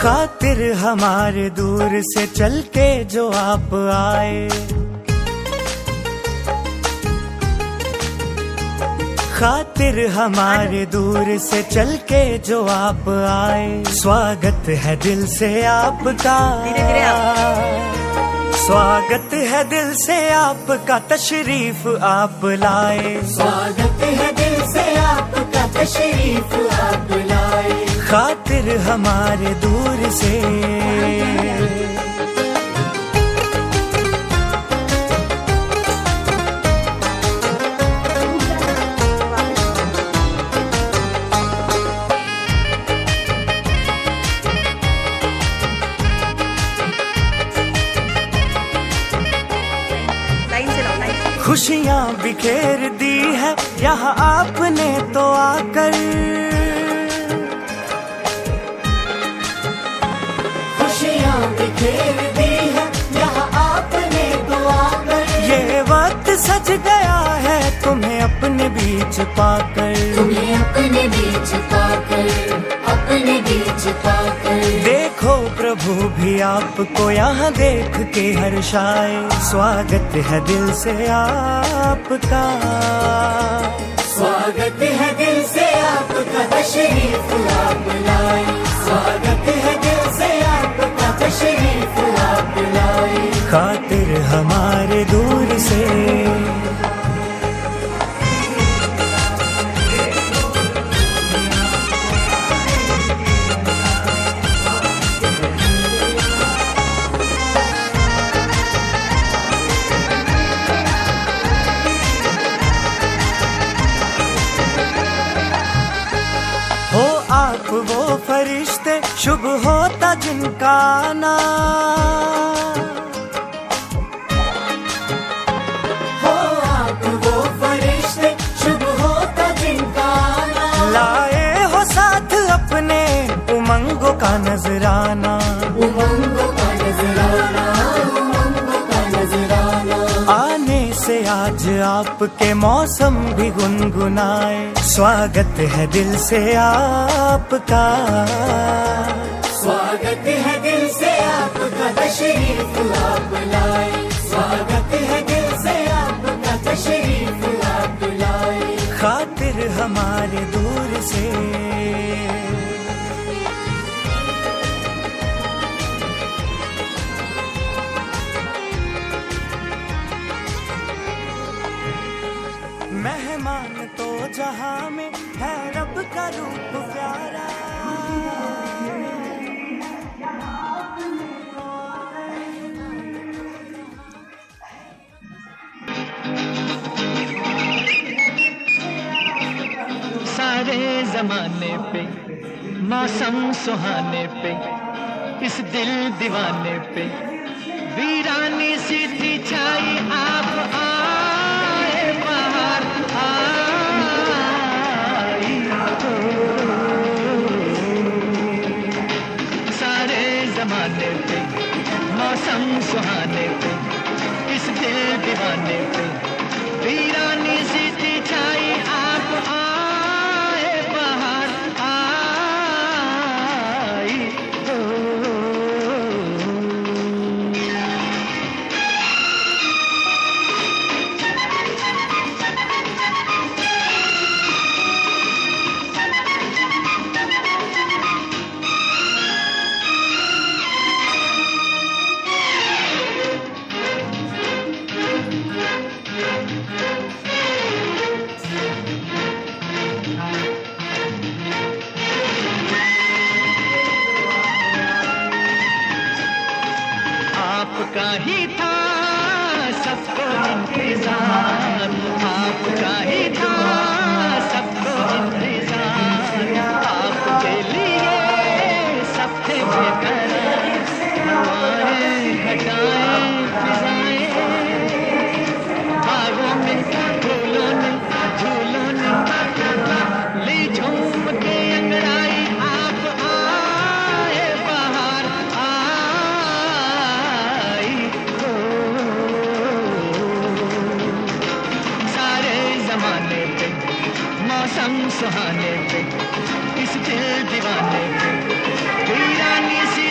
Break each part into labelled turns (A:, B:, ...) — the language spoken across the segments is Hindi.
A: खातिर हमारे दूर से चल के जो आप आए, खातिर हमारे दूर से चल के जो आप आए। स्वागत है दिल से आपका, स्वागत है दिल से आपका, तशरीफ आप लाए।
B: स्वागत है दिल से आपका, तशरीफ आप लाए।
A: खातिर हमारे दूर से खुशियाँ बिखेर दी है यहाँ आपने तो आकर,
B: खुशियाँ बिखेर दी है यहाँ आपने तो आकर।
A: ये वक्त सज गया है तुम्हें अपने बीच पाकर,
B: तुम्हें अपने बीच पाकर, अपने बीच पाकर।
A: देखो प्रभु भी आपको यहाँ देख के हर्षाए। स्वागत है दिल से आपका,
B: स्वागत है दिल से आपका, तशरीफ आप लाए। स्वागत है दिल से आपका, तशरीफ आप लाए।
A: खातिर हमारे दूर से हो आप वो फरिश्ते शुभ होता जिनका आना,
B: हो आप वो फरिश्ते शुभ होता जिनका आना।
A: लाए हो साथ अपने उमंगों का नजराना,
B: उमंगों का नजराना, उमंगों का नजराना।
A: आने से आज आपके मौसम भी गुनगुनाए। स्वागत है दिल से आपका,
B: स्वागत है दिल से आपका, तशरीफ आप लाए। स्वागत है दिल से आपका, तशरीफ आप लाए।
A: खातिर हमारे दूर से मेहमान तो जहां में है रब का रूप प्यारा।
C: सारे जमाने पे मौसम सुहाने पे, इस दिल दीवाने पे वीरानी सी थी छाई। आप आए बाहर आई हो। सारे जमाने पे मौसम सुहाने पे, इस दिल दीवाने पे वीरानी सी थी छाई। आप आए बाहर आई हो। आपका ही था सबको इंतजार, आपका ही था सबको इंतजार। आपके लिए सब थे बेकरार, हवाएं घटाएं फिजाएं, बागों में फूलों ने झूलों ने ली झूम के अंगड़ाई। आप आए बाहर आई हो। सारे जमाने पे मौसम सुहाने पे, इस दिल दीवाने पे वीरानी सी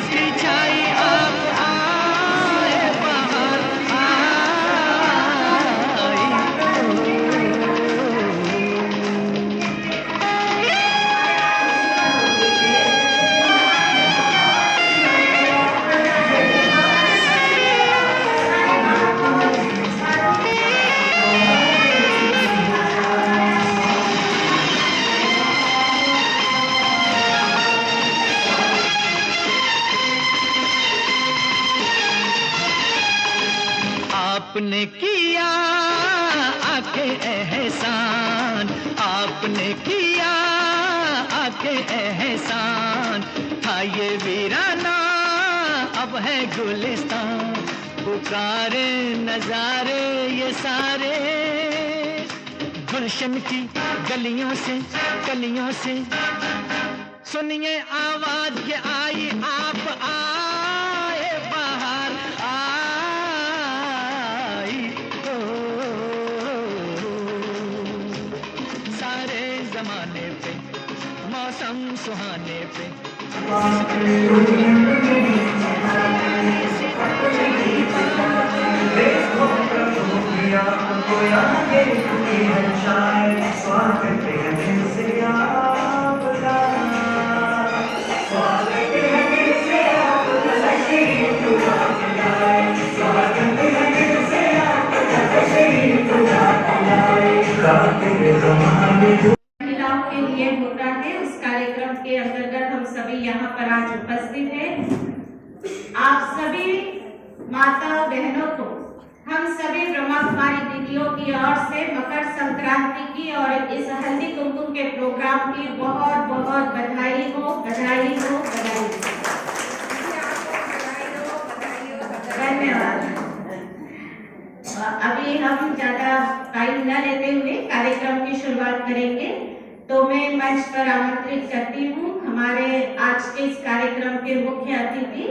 C: आपने किया आके एहसान, आपने किया आके एहसान। था ये वीराना अब है गुलिस्तान, पुकारे नजारे ये सारे। गुलशन की गलियों से कलियों से सुनिए आवाज ये आई, आप आए बाहर आई हो। सारे जमाने पे मौसम सुहाने पे
D: महिलाओं के लिए होता है, उस कार्यक्रम के अंतर्गत हम सभी यहाँ पर आज उपस्थित हैं। आप सभी माता बहनों को हम सभी ब्रह्मा कुमारी दीदियों की ओर से मकर संक्रांति की और इस हल्दी कुमकुम के प्रोग्राम की बहुत बहुत बधाई हो, बधाई हो, बधाई हो। धन्यवाद। अभी हम ज्यादा टाइम न लेते हुए कार्यक्रम की शुरुआत करेंगे, तो मैं मंच पर आमंत्रित करती हूँ हमारे आज के इस कार्यक्रम के मुख्य अतिथि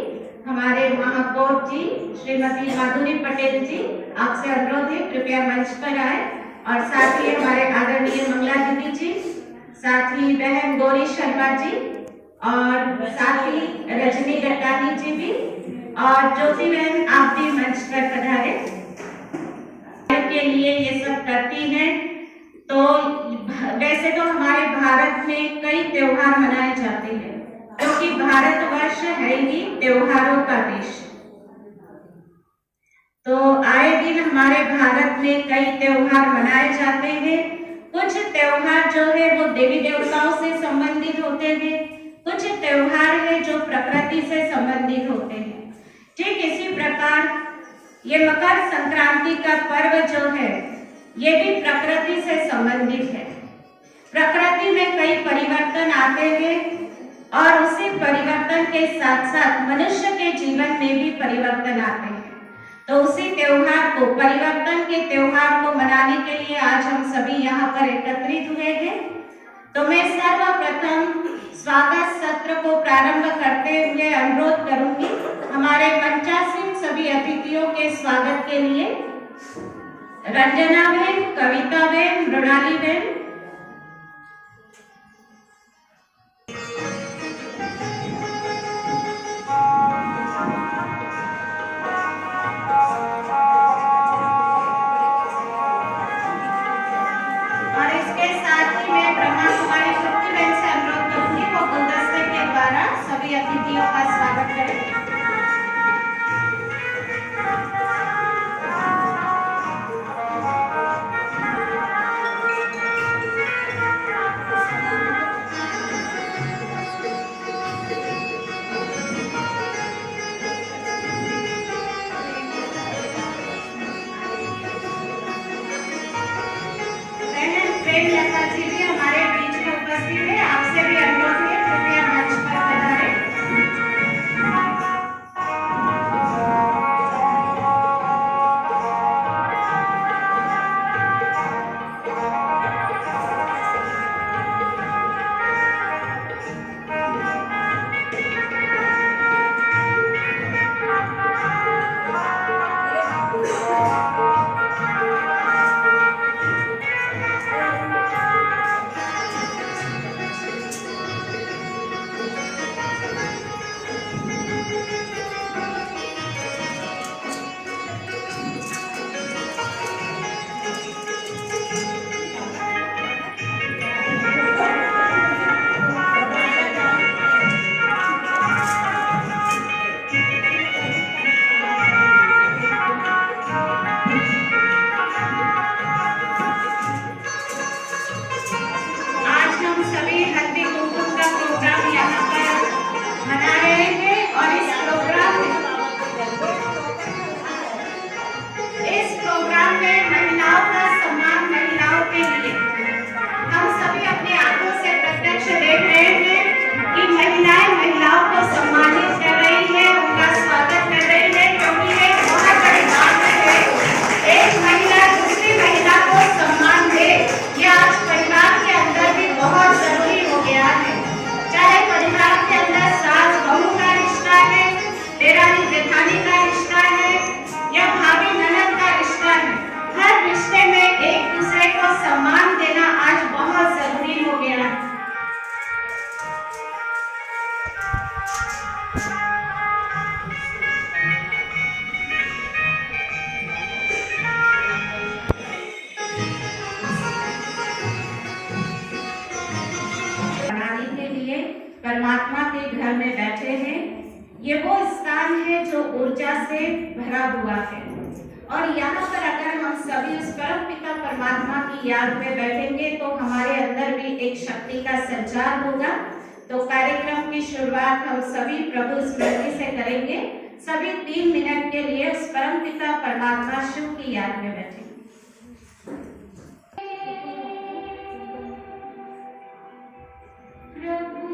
D: हमारे महापौर जी श्रीमती माधुरी पटेल जी। आपसे अनुरोध है कृपया मंच पर आए, और साथ ही हमारे आदरणीय मंगला दीदी जी, साथ ही बहन गौरी शर्मा जी, और साथ ही रजनी गट्टानी जी भी, और ज्योति बहन आप भी मंच पर पधारे। के लिए ये सब करती हैं। तो वैसे तो हमारे भारत में कई त्योहार मनाए जाते हैं, क्योंकि भारतवर्ष है ही त्योहारों का देश। तो आए दिन हमारे भारत में कई त्योहार मनाए जाते हैं। कुछ त्योहार जो है वो देवी देवताओं से संबंधित होते हैं, कुछ त्योहार है जो प्रकृति से संबंधित होते हैं। ठीक इसी प्रकार ये मकर संक्रांति का पर्व जो है ये भी प्रकृति से संबंधित है। प्रकृति में कई परिवर्तन आते हैं और उसी परिवर्तन के साथ साथ मनुष्य के जीवन में भी परिवर्तन आते हैं। तो उसी त्योहार को, परिवर्तन के त्योहार को मनाने के लिए आज हम सभी यहाँ पर एकत्रित हुए हैं। तो मैं सर्वप्रथम स्वागत सत्र को प्रारंभ करते हुए अनुरोध करूंगी हमारे मंचासीन सभी अतिथियों के स्वागत के लिए रंजना बहन, कविता बहन, मृणाली बहन। और इसके साथ ही मैं ब्रह्मा कुमारी तृप्ति बहन से अनुरोध करूंगी वो गुलदस्ते के द्वारा सभी अतिथियों का स्वागत करें। जी भी हमारे बीच में उपस्थित है, आपसे भी अनुरोध है कृपया मंच पर पधारें। प्रणाली के लिए परमात्मा के घर में बैठे हैं। ये वो स्थान है जो ऊर्जा से भरा हुआ है और यहाँ पर अगर हम सभी उस परम पिता परमात्मा की याद में बैठेंगे तो हमारे अंदर भी एक शक्ति का संचार होगा। तो कार्यक्रम की शुरुआत हम सभी प्रभु स्मृति से करेंगे। सभी 3 मिनट के लिए उस परम पिता परमात्मा शिव की याद में बैठेंगे। प्रभु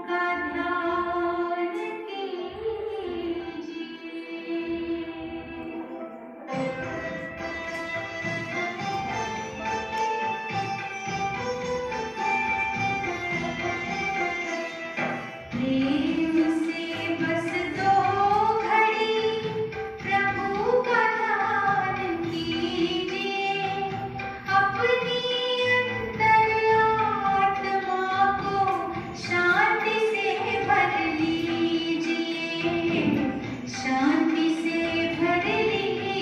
D: का ध्यान कीजिए, प्रेम से बस 2 घड़ी प्रभु का ध्यान कीजिए, अपनी अंतरात्मा को शांति से भर लीजिए, शांति से भर लीजिए।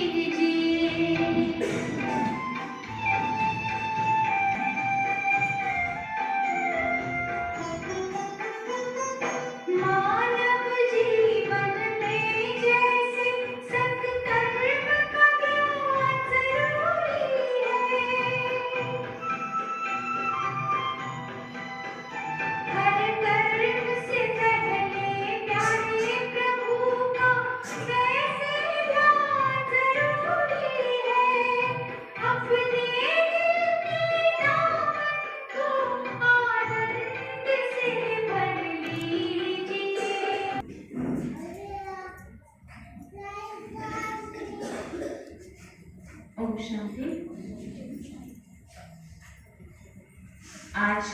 D: मानव जीवन में जैसे सत्कर्म का ज्ञान जरूरी है, हर कर्म से पहले प्यारे प्रभु का वैसे ध्यान जरूरी है। अपने दिल के दामन को आनंद से भर लीजिए। ओम शांति। आज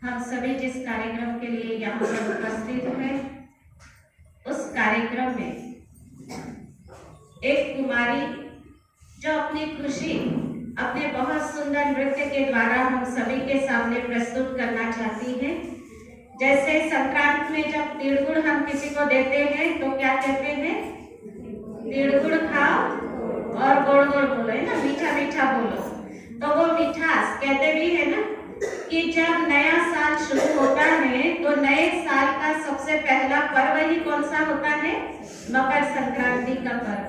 D: हम सभी जिस कार्यक्रम के लिए यहाँ पर उपस्थित हैं, उस कार्यक्रम में एक कुमारी जो अपनी खुशी अपने बहुत सुंदर नृत्य के द्वारा हम सभी के सामने प्रस्तुत करना चाहती है। जैसे संक्रांत में जब तिल हम किसी को देते हैं तो क्या कहते हैं? तिल खाओ और गोड़ गोड़ बोलो, है ना, मीठा मीठा बोलो। तो वो मिठास कहते भी है ना कि जब नया साल शुरू होता है तो नए साल का सबसे पहला पर्व ही कौन सा होता है? मकर संक्रांति का पर्व।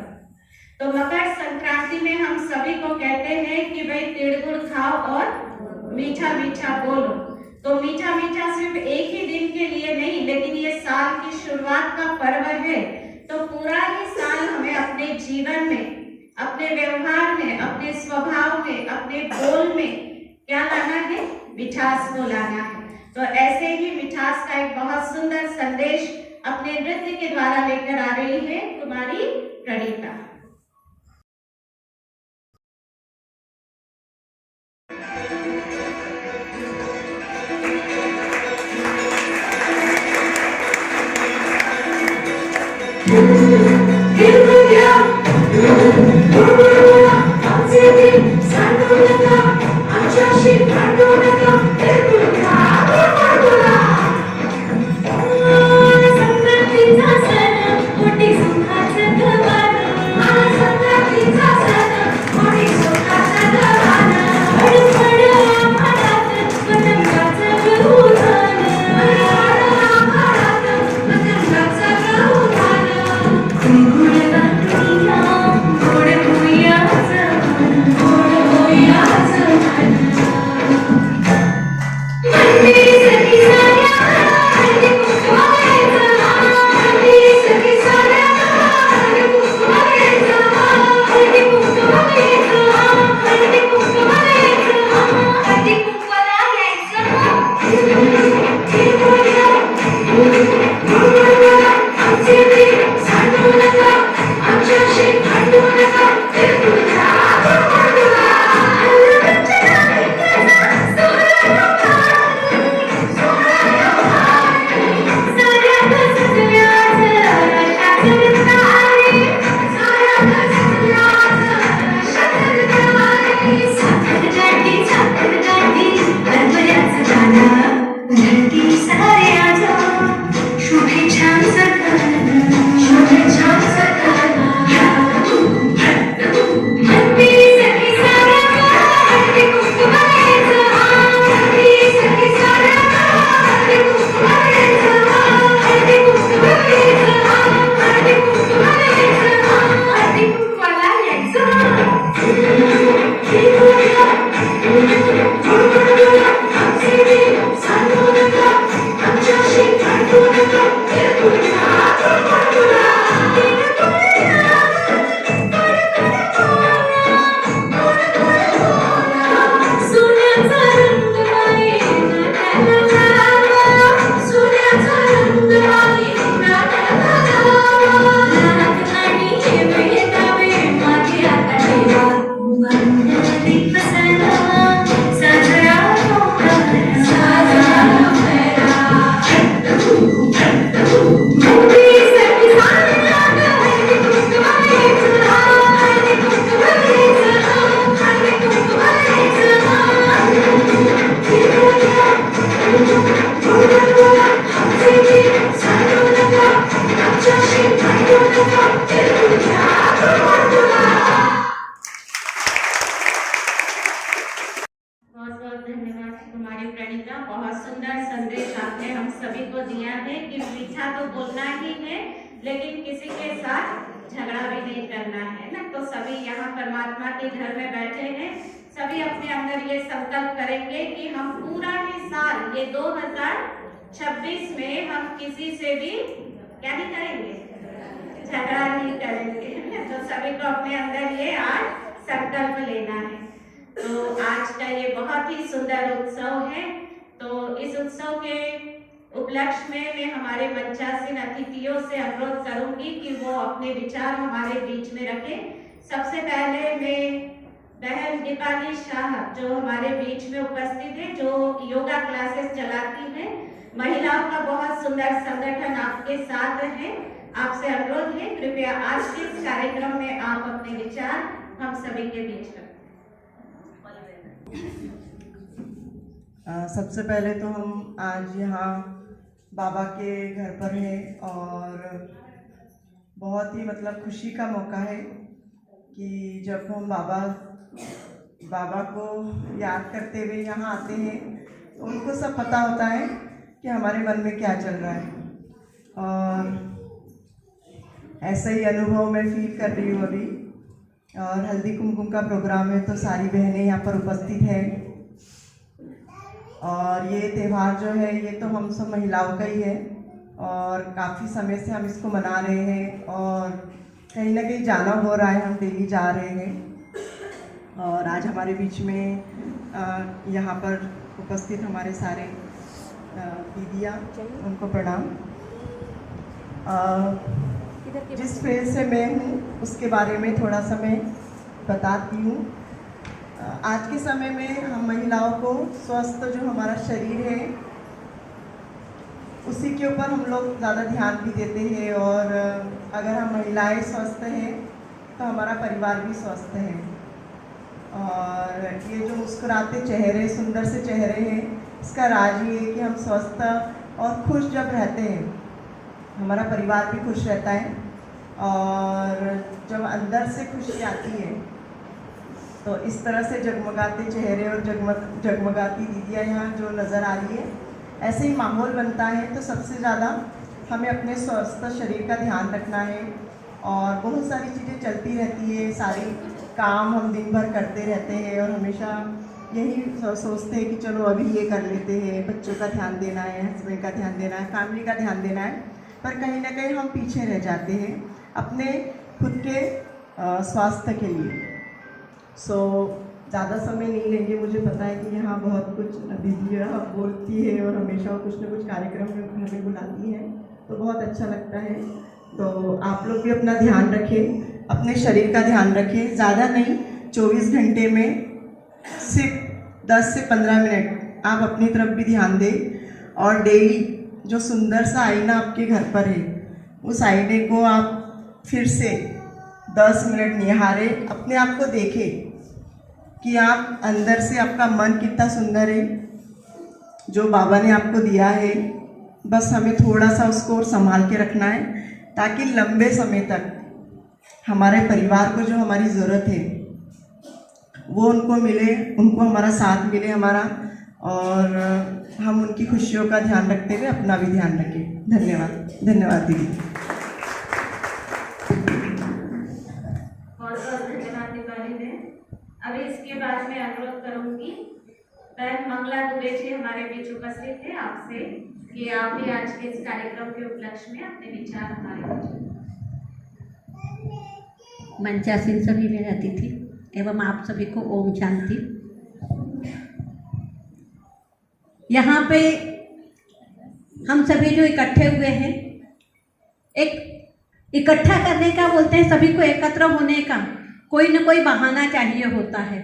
D: तो मकर संक्रांति में हम सभी को कहते हैं कि भाई तिल गुड़ खाओ और मीठा मीठा बोलो। तो मीठा मीठा सिर्फ एक ही दिन के लिए नहीं, लेकिन ये साल की शुरुआत का पर्व है। तो पूरा ही साल हमें अपने जीवन में, अपने व्यवहार में, अपने स्वभाव में, अपने बोल में क्या लाना है? मिठास को लाना है। तो ऐसे ही मिठास का एक बहुत सुंदर संदेश अपने नृत्य के द्वारा लेकर आ रही है कुमारी प्रणीता। बहुत बहुत धन्यवाद कुमारी प्रणीता। बहुत सुंदर संदेश आपने हम सभी को दिया है कि मीठा तो बोलना ही है, लेकिन किसी के साथ झगड़ा भी नहीं करना है ना। तो सभी यहाँ परमात्मा के घर में बैठे हैं, सभी अपने अंदर ये संकल्प करेंगे कि हम पूरा ही साल ये 2026 में हम किसी से भी क्या नहीं करेंगे, झगड़ा नहीं करेंगे। तो सभी को अपने अंदर ये आज संकल्प लेना है। तो आज का ये बहुत ही सुंदर उत्सव है। तो इस उत्सव के उपलक्ष्य में मैं हमारे मंचासीन अतिथियों से अनुरोध करूंगी कि वो अपने विचार हमारे बीच में रखें। सबसे पहले मैं बहन दीपाली शाह जो हमारे बीच में उपस्थित है, जो योगा क्लासेस चलाती है, महिलाओं का बहुत सुंदर संगठन आपके साथ है। आपसे अनुरोध है कृपया आज के इस कार्यक्रम में आप अपने विचार हम सभी के बीच रखें।
E: सबसे पहले तो हम आज यहाँ बाबा के घर पर हैं और बहुत ही मतलब खुशी का मौका है कि जब हम बाबा को याद करते हुए यहाँ आते हैं तो उनको सब पता होता है कि हमारे मन में क्या चल रहा है। और ऐसा ही अनुभव मैं फील कर रही हूँ अभी। और हल्दी कुमकुम का प्रोग्राम है तो सारी बहनें यहाँ पर उपस्थित हैं। और ये त्यौहार जो है ये तो हम सब महिलाओं का ही है और काफ़ी समय से हम इसको मना रहे हैं और कहीं ना कहीं जाना हो रहा है, हम डेली जा रहे हैं। और आज हमारे बीच में यहाँ पर उपस्थित हमारे सारे दीदियाँ, उनको प्रणाम। जिस फील्ड से मैं हूँ उसके बारे में थोड़ा सा मैं बताती हूँ। आज के समय में हम महिलाओं को स्वस्थ जो हमारा शरीर है उसी के ऊपर हम लोग ज़्यादा ध्यान भी देते हैं। और अगर हम महिलाएं स्वस्थ हैं तो हमारा परिवार भी स्वस्थ है। और ये जो मुस्कुराते चेहरे, सुंदर से चेहरे हैं, इसका राज ये है कि हम स्वस्थ और खुश जब रहते हैं हमारा परिवार भी खुश रहता है। और जब अंदर से खुशी आती है तो इस तरह से जगमगाते चेहरे और जगमगाती दीदियाँ यहाँ जो नज़र आ रही है, ऐसे ही माहौल बनता है। तो सबसे ज़्यादा हमें अपने स्वस्थ शरीर का ध्यान रखना है। और बहुत सारी चीज़ें चलती रहती है, सारी काम हम दिन भर करते रहते हैं और हमेशा यही सोचते हैं कि चलो अभी ये कर लेते हैं, बच्चों का ध्यान देना है, हस्बैंड का ध्यान देना है, फैमिली का ध्यान देना है, पर कहीं ना कहीं हम पीछे रह जाते हैं अपने खुद के स्वास्थ्य के लिए। ज़्यादा समय नहीं लेंगे। मुझे पता है कि यहाँ बहुत कुछ दीदी बोलती है और हमेशा कुछ न कुछ कार्यक्रम में हमें बुलाती है, तो बहुत अच्छा लगता है। तो आप लोग भी अपना ध्यान रखें, अपने शरीर का ध्यान रखें। ज़्यादा नहीं, 24 घंटे में सिर्फ 10 से 15 मिनट आप अपनी तरफ भी ध्यान दें। और डेली जो सुंदर सा आईना आपके घर पर है, उस आईने को आप फिर से 10 मिनट निहारें, अपने आप को देखें कि आप अंदर से आपका मन कितना सुंदर है जो बाबा ने आपको दिया है। बस हमें थोड़ा सा उसको संभाल के रखना है ताकि लंबे समय तक हमारे परिवार को जो हमारी ज़रूरत है वो उनको मिले, उनको हमारा साथ मिले हमारा, और हम उनकी खुशियों का ध्यान रखते हुए अपना भी ध्यान रखें। धन्यवाद। धन्यवाद दीदी।
D: बहुत बहुत धन्यवाद दीपाली बहन। अभी इसके बाद मैं अनुरोध करूंगी बहन मंगला दुबे जी हमारे बीच उपस्थित है, आपसे कि आप भी आज के इस कार्यक्रम के उपलक्ष्य में अपने विचार हमारे बीच।
F: मंचासीन सभी में रहती थी एवं आप सभी को ओम शांति। यहाँ पे हम सभी जो इकट्ठे हुए हैं, एक इकट्ठा करने का बोलते हैं, सभी को एकत्र होने का कोई न कोई बहाना चाहिए होता है।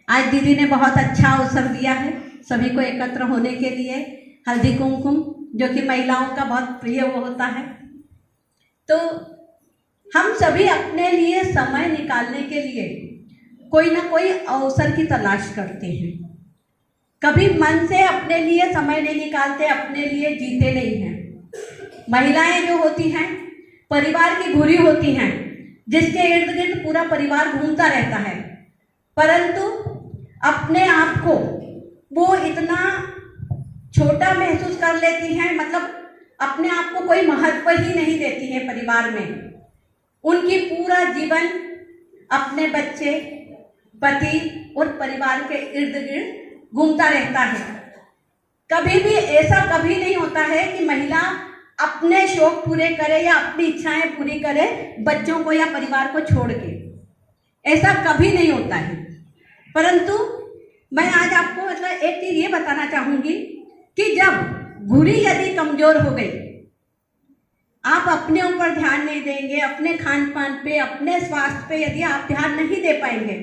F: आज दीदी ने बहुत अच्छा अवसर दिया है सभी को एकत्र होने के लिए। हल्दी कुमकुम जो कि महिलाओं का बहुत प्रिय वो होता है, तो हम सभी अपने लिए समय निकालने के लिए कोई ना कोई अवसर की तलाश करते हैं। कभी मन से अपने लिए समय नहीं निकालते, अपने लिए जीते नहीं हैं। महिलाएं जो होती हैं परिवार की धुरी होती हैं, जिसके इर्द गिर्द पूरा परिवार घूमता रहता है, परंतु अपने आप को वो इतना छोटा महसूस कर लेती हैं, मतलब अपने आप को कोई महत्व ही नहीं देती है परिवार में। उनकी पूरा जीवन अपने बच्चे, पति और परिवार के इर्द गिर्द घूमता रहता है। कभी भी ऐसा कभी नहीं होता है कि महिला अपने शौक पूरे करे या अपनी इच्छाएं पूरी करे बच्चों को या परिवार को छोड़ के, ऐसा कभी नहीं होता है। परंतु मैं आज आपको मतलब एक चीज ये बताना चाहूंगी कि जब घुरी यदि कमजोर हो गई, आप अपने ऊपर ध्यान नहीं देंगे, अपने खान पान पे, अपने स्वास्थ्य पे यदि आप ध्यान नहीं दे पाएंगे,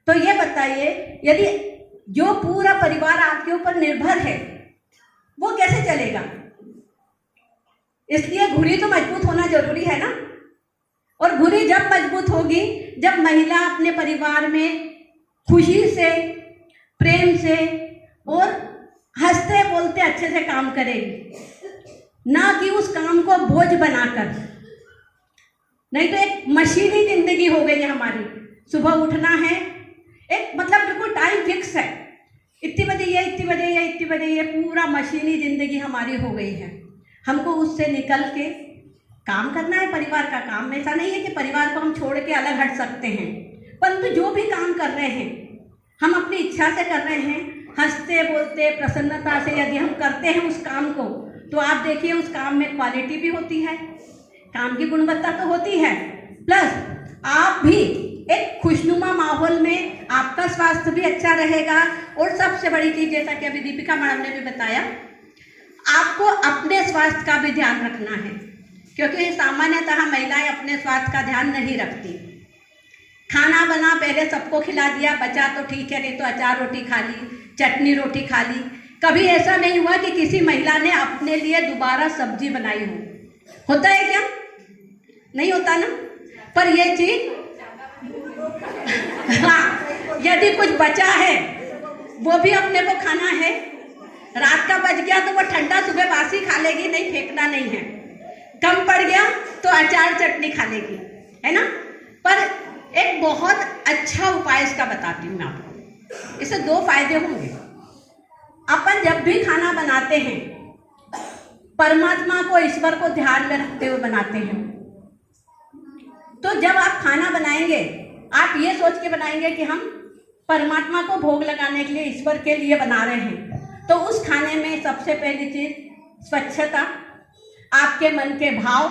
F: तो ये बताइए यदि जो पूरा परिवार आपके ऊपर निर्भर है वो कैसे चलेगा। इसलिए घुरी तो मजबूत होना जरूरी है ना। और घुरी जब मजबूत होगी जब महिला अपने परिवार में खुशी से, प्रेम से और हंसते बोलते अच्छे से काम करेगी, ना कि उस काम को बोझ बनाकर। नहीं तो एक मशीनी जिंदगी हो गई है हमारी। सुबह उठना है, एक मतलब बिल्कुल टाइम फिक्स है, इतनी बजे ये, इतनी बजे ये, इतनी बजे ये, पूरा मशीनी जिंदगी हमारी हो गई है। हमको उससे निकल के काम करना है परिवार का काम। ऐसा नहीं है कि परिवार को हम छोड़ के अलग हट सकते हैं, परंतु जो भी काम कर रहे हैं हम अपनी इच्छा से कर रहे हैं, हंसते बोलते प्रसन्नता से यदि हम करते हैं उस काम को, तो आप देखिए उस काम में क्वालिटी भी होती है, काम की गुणवत्ता तो होती है, प्लस आप भी एक खुशनुमा माहौल में, आपका स्वास्थ्य भी अच्छा रहेगा। और सबसे बड़ी चीज, जैसा कि अभी दीपिका मैडम ने भी बताया, आपको अपने स्वास्थ्य का भी ध्यान रखना है, क्योंकि सामान्यतः महिलाएं अपने स्वास्थ्य का ध्यान नहीं रखती। खाना बना, पहले सबको खिला दिया, बचा तो ठीक है, नहीं तो अचार रोटी खा ली, चटनी रोटी खा ली। कभी ऐसा नहीं हुआ कि किसी महिला ने अपने लिए दोबारा सब्जी बनाई हो। होता है क्या? नहीं होता ना। पर ये चीज हाँ, यदि कुछ बचा है वो भी अपने को खाना है। रात का बच गया तो वो ठंडा सुबह बासी खा लेगी, नहीं फेंकना नहीं है। कम पड़ गया तो अचार चटनी खा लेगी, है ना। पर एक बहुत अच्छा उपाय इसका बताती हूँ मैं आपको। इससे दो फायदे होंगे। अपन जब भी खाना बनाते हैं परमात्मा को, ईश्वर को ध्यान में रखते हुए बनाते हैं। तो जब आप खाना बनाएंगे आप ये सोच के बनाएंगे कि हम परमात्मा को भोग लगाने के लिए, ईश्वर के लिए बना रहे हैं। तो उस खाने में सबसे पहली चीज स्वच्छता, आपके मन के भाव,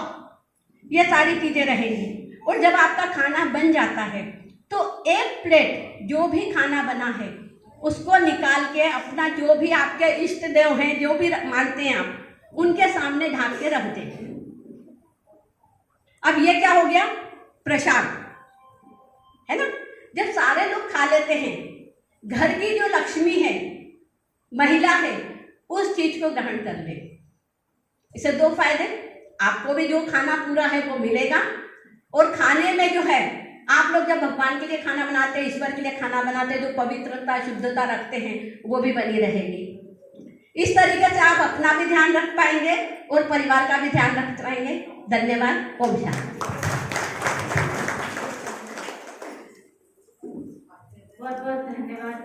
F: ये सारी चीजें रहेंगी। और जब आपका खाना बन जाता है तो एक प्लेट जो भी खाना बना है उसको निकाल के अपना जो भी आपके इष्ट देव हैं, जो भी मानते हैं आप, उनके सामने ढाक के रख दें। अब ये क्या हो गया? प्रसाद, है ना। जब सारे लोग खा लेते हैं, घर की जो लक्ष्मी है, महिला है, उस चीज को ग्रहण कर ले। इससे दो फायदे, आपको भी जो खाना पूरा है वो मिलेगा, और खाने में जो है, आप लोग जब भगवान के लिए खाना बनाते हैं, ईश्वर के लिए खाना बनाते हैं, जो पवित्रता शुद्धता रखते हैं वो भी बनी रहेगी। इस तरीके से आप अपना भी ध्यान रख पाएंगे और परिवार का भी ध्यान रख पाएंगे। धन्यवाद। ओम शांति।
D: बहुत बहुत धन्यवाद।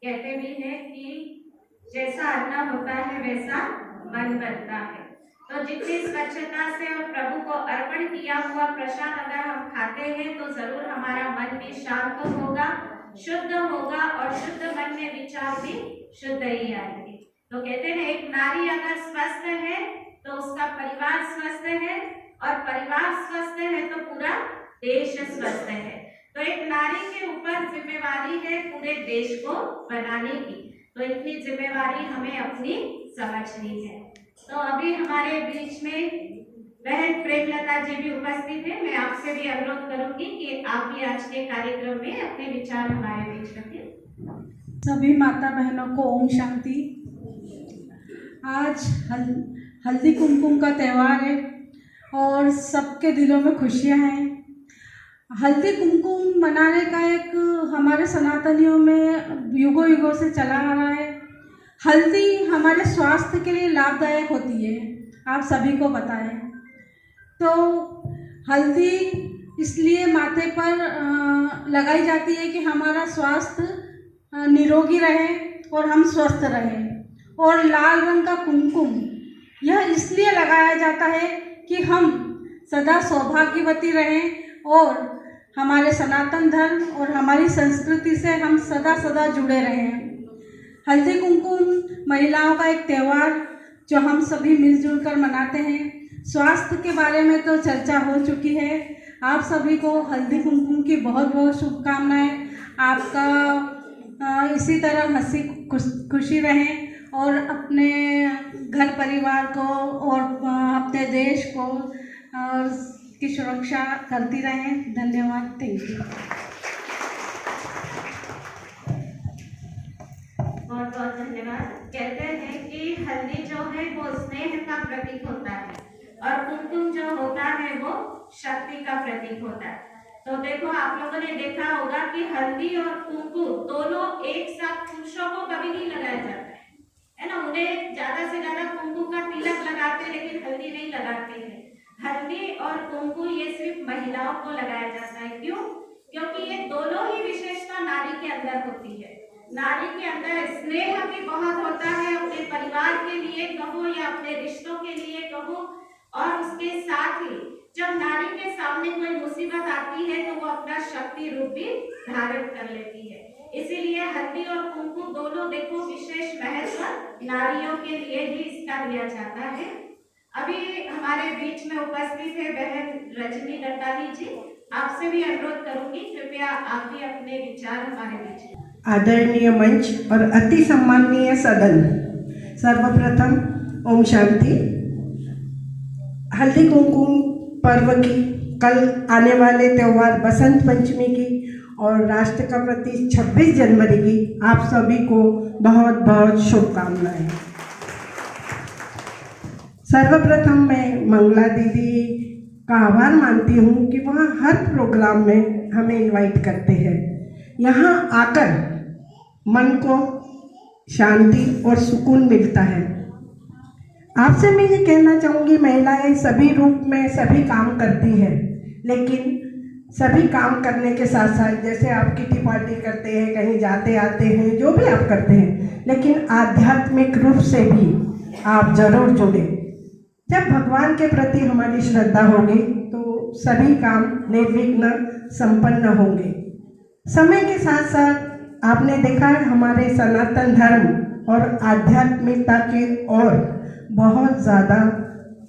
D: कहते भी हैं कि जैसा अन्न होता है वैसा मन बनता है। तो जितनी स्वच्छता से और प्रभु को अर्पण किया हुआ प्रसाद अगर हम खाते हैं तो जरूर हमारा मन भी शांत होगा, शुद्ध होगा, और शुद्ध मन में विचार भी शुद्ध ही आएंगे। तो कहते हैं एक नारी अगर स्वस्थ है तो उसका परिवार स्वस्थ है, और परिवार स्वस्थ है तो पूरा देश स्वस्थ है। तो एक नारी के ऊपर जिम्मेवारी है पूरे देश को बनाने की, तो इतनी जिम्मेवारी हमें अपनी समझनी है। तो अभी हमारे बीच में बहन प्रेमलता जी भी उपस्थित है। मैं आपसे भी अनुरोध करूंगी कि आप भी आज के कार्यक्रम में अपने विचार हमारे बीच रखें।
G: सभी माता बहनों को ओम शांति। आज हल्दी कुमकुम का त्यौहार है और सबके दिलों में खुशियां हैं। हल्दी कुमकुम मनाने का एक हमारे सनातनियों में युगों युगों से चला आ रहा है। हल्दी हमारे स्वास्थ्य के लिए लाभदायक होती है, आप सभी को पता है। तो हल्दी इसलिए माथे पर लगाई जाती है कि हमारा स्वास्थ्य निरोगी रहे और हम स्वस्थ रहें। और लाल रंग का कुमकुम यह इसलिए लगाया जाता है कि हम सदा सौभाग्यवती रहें और हमारे सनातन धर्म और हमारी संस्कृति से हम सदा सदा जुड़े रहें। हल्दी कुमकुम महिलाओं का एक त्यौहार जो हम सभी मिलजुल कर मनाते हैं। स्वास्थ्य के बारे में तो चर्चा हो चुकी है। आप सभी को हल्दी कुमकुम की बहुत बहुत शुभकामनाएं। आपका इसी तरह हंसी खुशी रहें और अपने घर परिवार को और अपने देश को और की सुरक्षा करती रहें। धन्यवाद। Thank you.
D: बहुत बहुत धन्यवाद। कहते हैं कि हल्दी जो है वो स्नेह का प्रतीक होता है और कुमकुम जो होता है वो शक्ति का प्रतीक होता है। तो देखो, आप लोगों ने देखा होगा कि हल्दी और कुमकुम दोनों एक साथ पुरुषों को कभी नहीं लगाया जाता है ना। उन्हें ज्यादा से ज्यादा कुमकुम का तिलक लगाते हैं लेकिन हल्दी नहीं लगाते हैं। हल्दी और कुमकुम ये सिर्फ महिलाओं को लगाया जाता है। क्यों? क्योंकि ये दोनों ही विशेषता नारी के अंदर होती है। नारी के अंदर स्नेह भी बहुत होता है, अपने परिवार के लिए कहो या अपने रिश्तों के लिए कहो, और उसके साथ ही जब नारी के सामने कोई मुसीबत आती है तो वो अपना शक्ति रूप भी धारण कर लेती है। इसीलिए हल्दी और कुमकुम दोनों देखो विशेष महत्व नारियों के लिए ही इसका दिया जाता है। अभी हमारे बीच में उपस्थित है बहन रजनी दत्तानी जी। आपसे भी अनुरोध करूंगी, कृपया आप भी अपने विचार हमारे बीच में।
E: आदरणीय मंच और अति सम्माननीय सदन, सर्वप्रथम ओम शांति। हल्दी कुमकुम पर्व की कल आने वाले त्यौहार बसंत पंचमी की और राष्ट्र का प्रति 26 जनवरी की आप सभी को बहुत बहुत शुभकामनाएं। सर्वप्रथम मैं मंगला दीदी का आभार मानती हूँ कि वहाँ हर प्रोग्राम में हमें इनवाइट करते हैं। यहाँ आकर मन को शांति और सुकून मिलता है। आपसे मैं ये कहना चाहूँगी, महिलाएं सभी रूप में सभी काम करती हैं, लेकिन सभी काम करने के साथ साथ जैसे आप किटी पार्टी करते हैं, कहीं जाते आते हैं, जो भी आप करते हैं, लेकिन आध्यात्मिक रूप से भी आप जरूर जुड़े। जब भगवान के प्रति हमारी श्रद्धा होगी तो सभी काम निर्विघ्न संपन्न होंगे। समय के साथ साथ आपने देखा है हमारे सनातन धर्म और आध्यात्मिकता की ओर बहुत ज़्यादा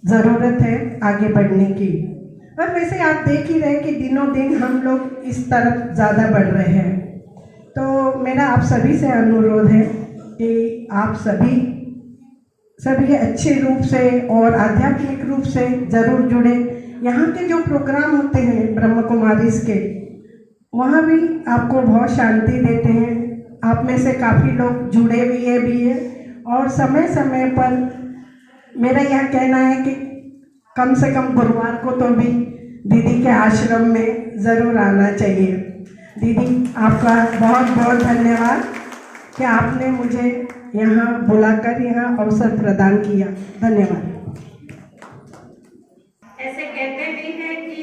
E: ज़रूरत है आगे बढ़ने की। और वैसे आप देख ही रहे कि दिनों दिन हम लोग इस तरफ ज़्यादा बढ़ रहे हैं। तो मेरा आप सभी से अनुरोध है कि आप सभी अच्छे रूप से और आध्यात्मिक रूप से ज़रूर जुड़े। यहाँ के जो प्रोग्राम होते हैं ब्रह्म कुमारीज़ के, वहाँ भी आपको बहुत शांति देते हैं। आप में से काफ़ी लोग जुड़े हुए भी हैं और समय समय पर मेरा यह कहना है कि कम से कम गुरुवार को तो भी दीदी के आश्रम में ज़रूर आना चाहिए। दीदी आपका बहुत बहुत धन्यवाद कि आपने मुझे यहाँ बुलाकर यहाँ अवसर प्रदान किया। धन्यवाद।
D: ऐसे कहते भी हैं कि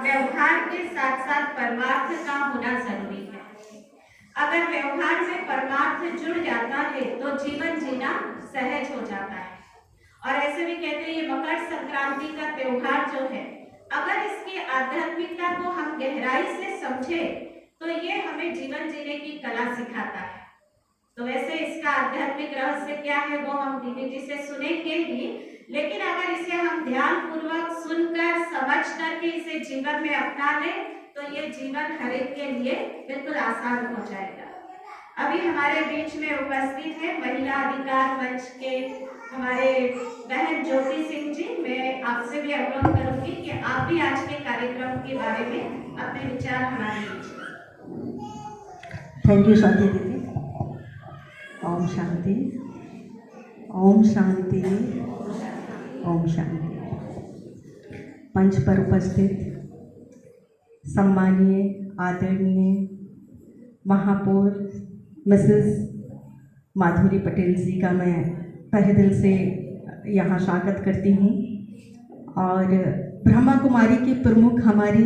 D: व्यवहार के साथ साथ परमार्थ का होना जरूरी है। अगर व्यवहार में परमार्थ जुड़ जाता है तो जीवन जीना सहज हो जाता है। और ऐसे भी कहते हैं ये मकर संक्रांति का त्योहार जो है, अगर इसकी आध्यात्मिकता को हम गहराई से समझे तो ये हमें जीवन जीने की कला सिखाता है। तो वैसे इसका आध्यात्मिक रहस्य क्या है वो हम दीदी जी से सुनेंगे ही, लेकिन अगर इसे हम ध्यान पूर्वक सुनकर समझ करके इसे जीवन में अपना लें तो ये जीवन हर एक के लिए बिल्कुल आसान हो जाएगा। अभी हमारे बीच में उपस्थित है महिला अधिकार मंच के हमारे बहन ज्योति सिंह जी। मैं आपसे भी अनुरोध करूंगी कि आप भी आज के कार्यक्रम के बारे में अपने विचार हमारे दीजिए।
E: थैंक यू स्वाति दीदी। ओम शांति, ओम शांति, ओम शांति। मंच पर उपस्थित सम्मानीय आदरणीय महापौर मिसेस माधुरी पटेल जी का मैं तहे दिल से यहाँ स्वागत करती हूँ। और ब्रह्मा कुमारी की प्रमुख हमारी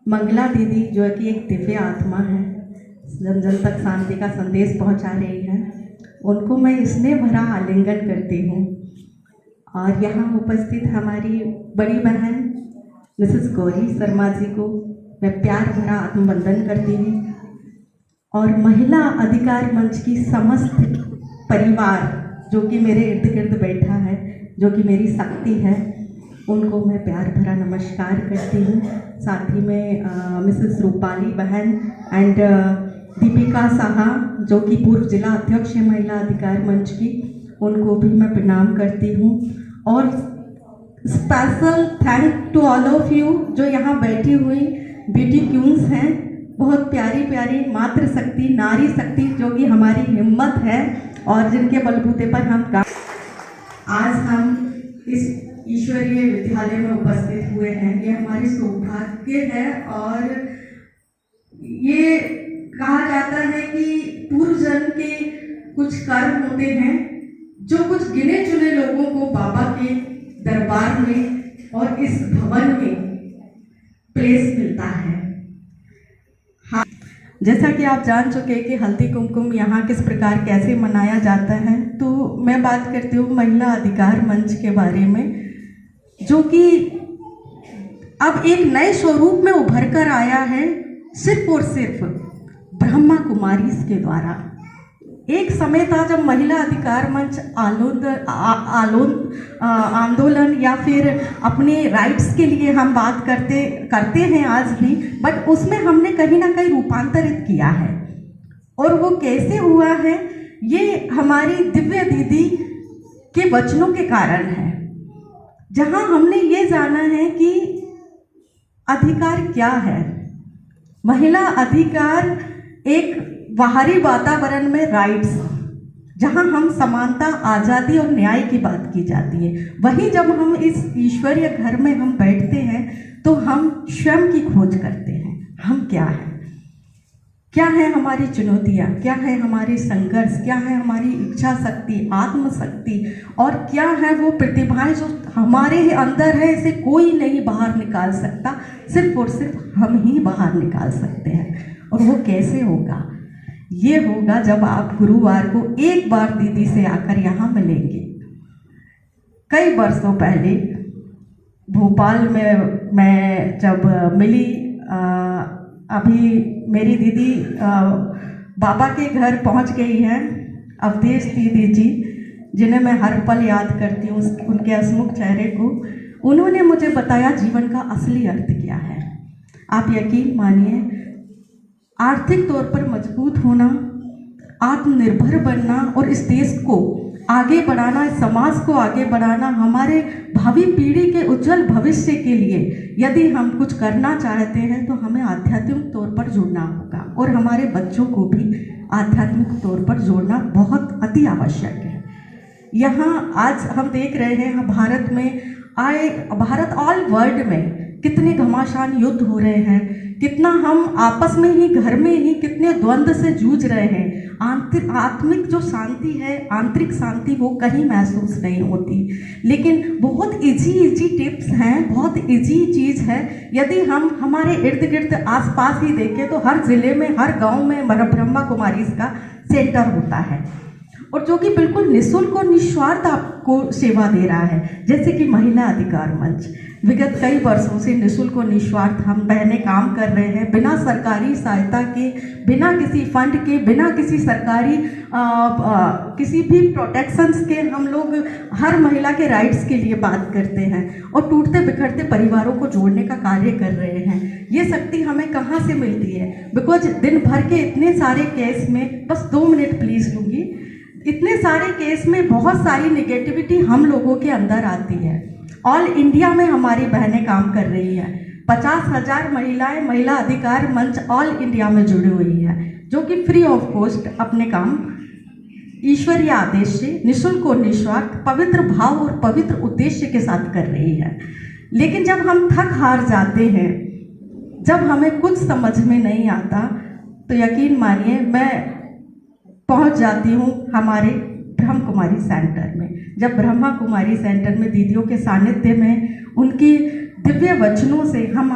E: मंगला दीदी जो कि एक दिव्य आत्मा है, जन जन तक शांति का संदेश पहुँचा रही है, उनको मैं स्नेह भरा आलिंगन करती हूँ। और यहाँ उपस्थित हमारी बड़ी बहन मिसेस गौरी शर्मा जी को मैं प्यार भरा आत्मवंदन करती हूँ। और महिला अधिकार मंच की समस्त परिवार जो कि मेरे इर्द गिर्द बैठा है, जो कि मेरी शक्ति है, उनको मैं प्यार भरा नमस्कार करती हूँ। साथ ही में मिसेस रूपाली बहन एंड दीपिका साहा जो कि पूर्व जिला अध्यक्ष है महिला अधिकार मंच की, उनको भी मैं प्रणाम करती हूँ। और special thank to all of you जो यहाँ बैठी हुई ब्यूटी क्यून्स हैं, बहुत प्यारी प्यारी मातृ शक्ति, नारी शक्ति जो कि हमारी हिम्मत है और जिनके बलबूते पर हम काम। आज हम इस ईश्वरीय विद्यालय में उपस्थित हुए हैं, ये हमारी सौभाग्य है। और ये कहा जाता है कि पूर्व जन्म के कुछ कर्म होते हैं जो कुछ गिने चुने लोगों को बाबा के दरबार में और इस भवन में प्लेस मिलता है। हाँ, जैसा कि आप जान चुके कि हल्दी कुमकुम यहाँ किस प्रकार कैसे मनाया जाता है, तो मैं बात करती हूँ महिला अधिकार मंच के बारे में, जो कि अब एक नए स्वरूप में उभर कर आया है, सिर्फ और सिर्फ ब्रह्मा कुमारी के द्वारा। एक समय था जब महिला अधिकार मंच आंदोलन या फिर अपने राइट्स के लिए हम बात करते हैं आज भी, बट उसमें हमने कहीं ना कहीं रूपांतरित किया है। और वो कैसे हुआ है, ये हमारी दिव्य दीदी के वचनों के कारण है, जहां हमने ये जाना है कि अधिकार क्या है। महिला अधिकार एक बाहरी वातावरण में राइट्स, जहां हम समानता, आज़ादी और न्याय की बात की जाती है, वहीं जब हम इस ईश्वरीय घर में हम बैठते हैं तो हम स्वयं की खोज करते हैं। हम क्या है हमारी चुनौतियाँ, क्या है हमारे संघर्ष, क्या है हमारी इच्छा शक्ति, आत्मशक्ति, और क्या है वो प्रतिभाएं जो हमारे अंदर है, इसे कोई नहीं बाहर निकाल सकता, सिर्फ और सिर्फ हम ही बाहर निकाल सकते हैं। और वो कैसे होगा? ये होगा जब आप गुरुवार को एक बार दीदी से आकर यहाँ मिलेंगे। कई वर्षों पहले भोपाल में मैं जब मिली, अभी मेरी दीदी बाबा के घर पहुँच गई हैं, अवधेश दीदी जी, जिन्हें मैं हर पल याद करती हूँ, उनके हंसमुख चेहरे को। उन्होंने मुझे बताया जीवन का असली अर्थ क्या है। आप यकीन मानिए, आर्थिक तौर पर मजबूत होना, आत्मनिर्भर बनना और इस देश को आगे बढ़ाना, इस समाज को आगे बढ़ाना, हमारे भावी पीढ़ी के उज्जवल भविष्य के लिए यदि हम कुछ करना चाहते हैं तो हमें आध्यात्मिक तौर पर जुड़ना होगा। और हमारे बच्चों को भी आध्यात्मिक तौर पर जोड़ना बहुत अति आवश्यक है। यहाँ आज हम देख रहे हैं भारत ऑल वर्ल्ड में कितने घमासान युद्ध हो रहे हैं, कितना हम आपस में ही, घर में ही कितने द्वंद्व से जूझ रहे हैं। आत्मिक जो शांति है, आंतरिक शांति, वो कहीं महसूस नहीं होती। लेकिन बहुत इजी टिप्स हैं, बहुत इजी चीज़ है। यदि हम हमारे इर्द गिर्द आसपास ही देखें तो हर ज़िले में, हर गांव में ब्रह्मा कुमारी का सेंटर होता है। और जो कि बिल्कुल निःशुल्क और निस्वार्थ आपको सेवा दे रहा है, जैसे कि महिला अधिकार मंच। विगत कई वर्षों से निःशुल्क और निस्वार्थ हम बहनें काम कर रहे हैं, बिना सरकारी सहायता के, बिना किसी फंड के, बिना किसी सरकारी किसी भी प्रोटेक्शंस के हम लोग हर महिला के राइट्स के लिए बात करते हैं और टूटते बिखरते परिवारों को जोड़ने का कार्य कर रहे हैं। ये शक्ति हमें कहाँ से मिलती है? बिकॉज दिन भर के इतने सारे केस में, बस 2 मिनट प्लीज़ लूँगी, इतने सारे केस में बहुत सारी नेगेटिविटी हम लोगों के अंदर आती है। ऑल इंडिया में हमारी बहनें काम कर रही हैं, 50,000 महिलाएं महिला अधिकार मंच ऑल इंडिया में जुड़ी हुई है, जो कि फ्री ऑफ कॉस्ट अपने काम ईश्वरीय आदेश से निःशुल्क और निस्वार्थ पवित्र भाव और पवित्र उद्देश्य के साथ कर रही है। लेकिन जब हम थक हार जाते हैं, जब हमें कुछ समझ में नहीं आता, तो यकीन मानिए मैं पहुंच जाती हूं हमारे ब्रह्म कुमारी सेंटर में। जब ब्रह्मा कुमारी सेंटर में दीदियों के सानिध्य में उनकी दिव्य वचनों से हम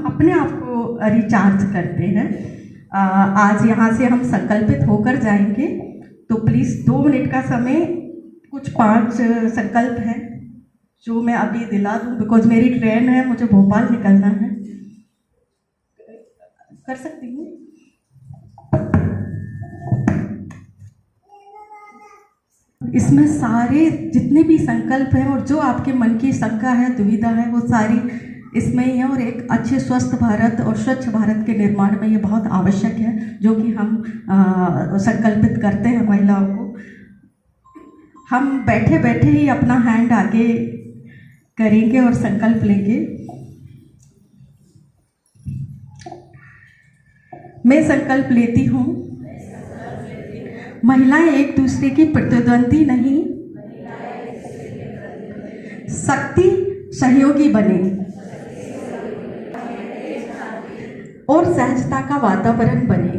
E: अपने आप को रिचार्ज करते हैं। आज यहाँ से हम संकल्पित होकर जाएंगे, तो प्लीज़ 2 मिनट का समय, कुछ 5 संकल्प हैं जो मैं अभी दिला दूँ, बिकॉज मेरी ट्रेन है, मुझे भोपाल निकलना है। कर सकती हूँ? इसमें सारे जितने भी संकल्प हैं और जो आपके मन की शंका है, दुविधा है, वो सारी इसमें ही है। और एक अच्छे स्वस्थ भारत और स्वच्छ भारत के निर्माण में ये बहुत आवश्यक है, जो कि हम संकल्पित करते हैं महिलाओं को। हम बैठे बैठे ही अपना हैंड आगे करेंगे और संकल्प लेंगे। मैं संकल्प लेती हूँ, महिलाएं एक दूसरे की प्रतिद्वंदी नहीं, शक्ति सहयोगी बने और सहजता का वातावरण बने।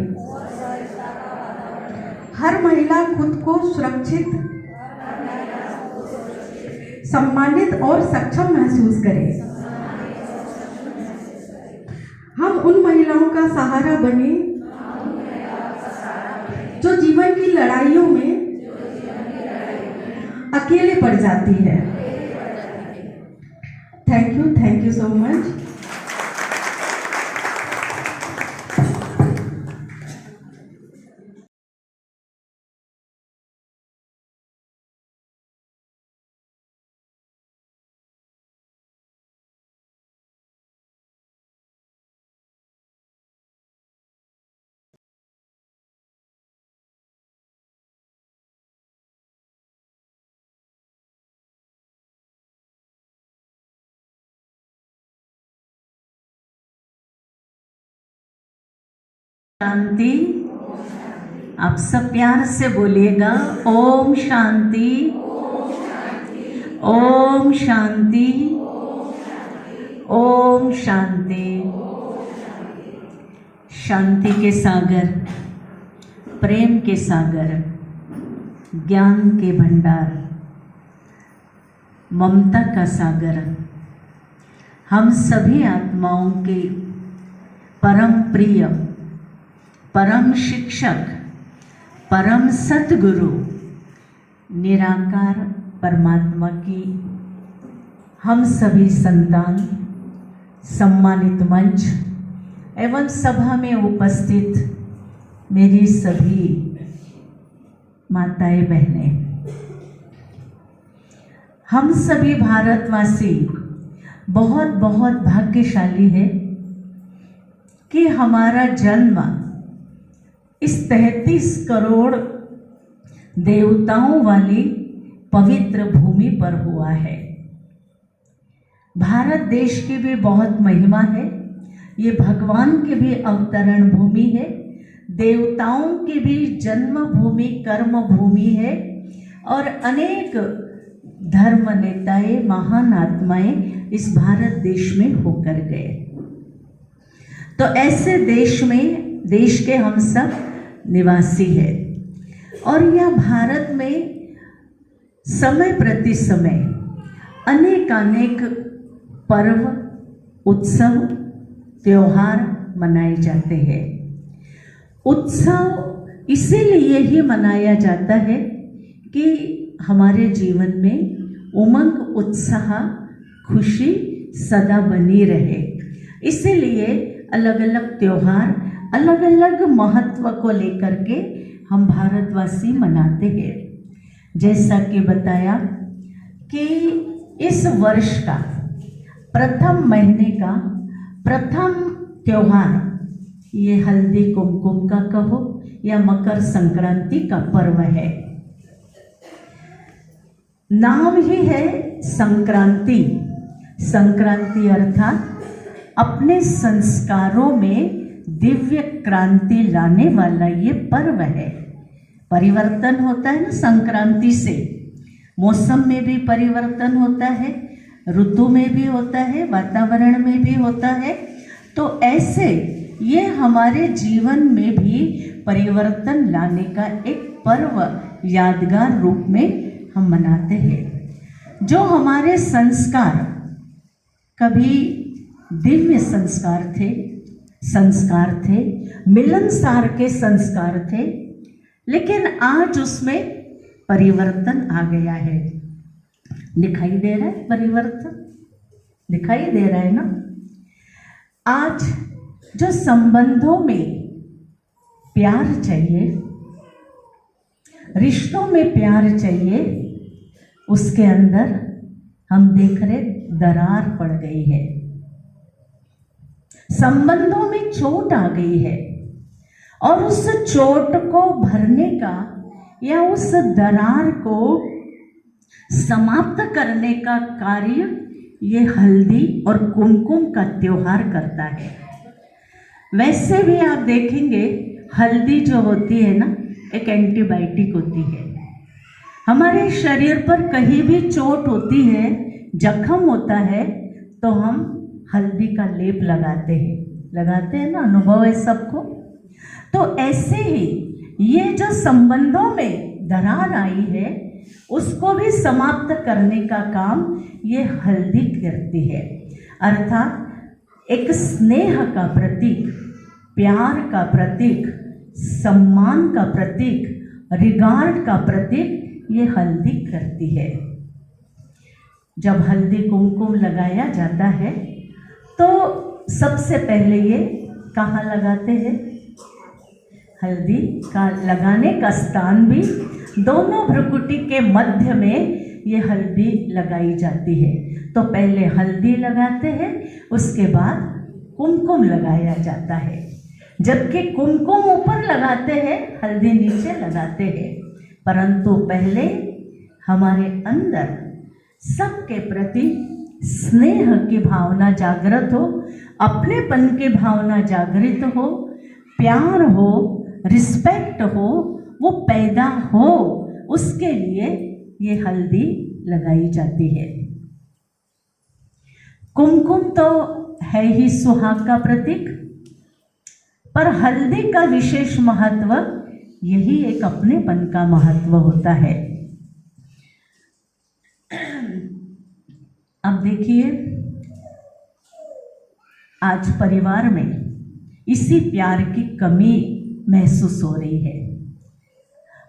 E: हर महिला खुद को सुरक्षित, सम्मानित और सक्षम महसूस करे। हम उन महिलाओं का सहारा बने जो जीवन की लड़ाइयों में अकेले पड़ जाती है। Thank you so much.
H: शांति। आप सब प्यार से बोलिएगा, ओम शांति, ओम शांति, ओम शांति। शांति के सागर, प्रेम के सागर, ज्ञान के भंडार, ममता का सागर, हम सभी आत्माओं के परम प्रिय, परम शिक्षक, परम सतगुरु निराकार परमात्मा की हम सभी संतान, सम्मानित मंच एवं सभा में उपस्थित मेरी सभी माताएं बहनें, हम सभी भारतवासी बहुत बहुत भाग्यशाली है कि हमारा जन्म इस 33 करोड़ देवताओं वाली पवित्र भूमि पर हुआ है। भारत देश की भी बहुत महिमा है। ये भगवान की भी अवतरण भूमि है, देवताओं की भी जन्म भूमि, कर्म भूमि है, और अनेक धर्म नेताएं, महान आत्माएं इस भारत देश में होकर गए। तो ऐसे देश में, देश के हम सब निवासी है, और यह भारत में समय प्रति समय अनेक पर्व, उत्सव, त्योहार मनाए जाते हैं। उत्सव इसीलिए ही मनाया जाता है कि हमारे जीवन में उमंग, उत्साह, खुशी सदा बनी रहे। इसीलिए अलग अलग त्योहार, अलग अलग महत्व को लेकर के हम भारतवासी मनाते हैं। जैसा कि बताया कि इस वर्ष का प्रथम महीने का प्रथम त्योहार ये हल्दी कुमकुम का कहो या मकर संक्रांति का पर्व है। नाम ही है संक्रांति। संक्रांति अर्थात अपने संस्कारों में दिव्य क्रांति लाने वाला ये पर्व है। परिवर्तन होता है ना संक्रांति से, मौसम में भी परिवर्तन होता है, ऋतु में भी होता है, वातावरण में भी होता है। तो ऐसे ये हमारे जीवन में भी परिवर्तन लाने का एक पर्व यादगार रूप में हम मनाते हैं। जो हमारे संस्कार कभी दिव्य संस्कार थे, मिलनसार के संस्कार थे, लेकिन आज उसमें परिवर्तन आ गया है। दिखाई दे रहा है परिवर्तन? दिखाई दे रहा है ना? आज जो संबंधों में प्यार चाहिए, रिश्तों में प्यार चाहिए, उसके अंदर हम देख रहे दरार पड़ गई है। संबंधों में चोट आ गई है और उस चोट को भरने का या उस दरार को समाप्त करने का कार्य ये हल्दी और कुमकुम का त्योहार करता है। वैसे भी आप देखेंगे हल्दी जो होती है ना, एक एंटीबायोटिक होती है। हमारे शरीर पर कहीं भी चोट होती है, जख्म होता है, तो हम हल्दी का लेप लगाते हैं ना, अनुभव है सबको। तो ऐसे ही ये जो संबंधों में दरार आई है उसको भी समाप्त करने का काम ये हल्दी करती है। अर्थात एक स्नेह का प्रतीक, प्यार का प्रतीक, सम्मान का प्रतीक, रिगार्ड का प्रतीक ये हल्दी करती है। जब हल्दी कुमकुम लगाया जाता है तो सबसे पहले ये कहाँ लगाते हैं? हल्दी का लगाने का स्थान भी दोनों भ्रुकुटी के मध्य में ये हल्दी लगाई जाती है। तो पहले हल्दी लगाते हैं, उसके बाद कुमकुम लगाया जाता है। जबकि कुमकुम ऊपर लगाते हैं, हल्दी नीचे लगाते हैं। परंतु पहले हमारे अंदर सबके प्रति स्नेह की भावना जागृत हो, अपनेपन की भावना जागृत हो, प्यार हो, रिस्पेक्ट हो, वो पैदा हो, उसके लिए ये हल्दी लगाई जाती है। कुमकुम तो है ही सुहाग का प्रतीक, पर हल्दी का विशेष महत्व यही एक अपनेपन का महत्व होता है। अब देखिए, आज परिवार में इसी प्यार की कमी महसूस हो रही है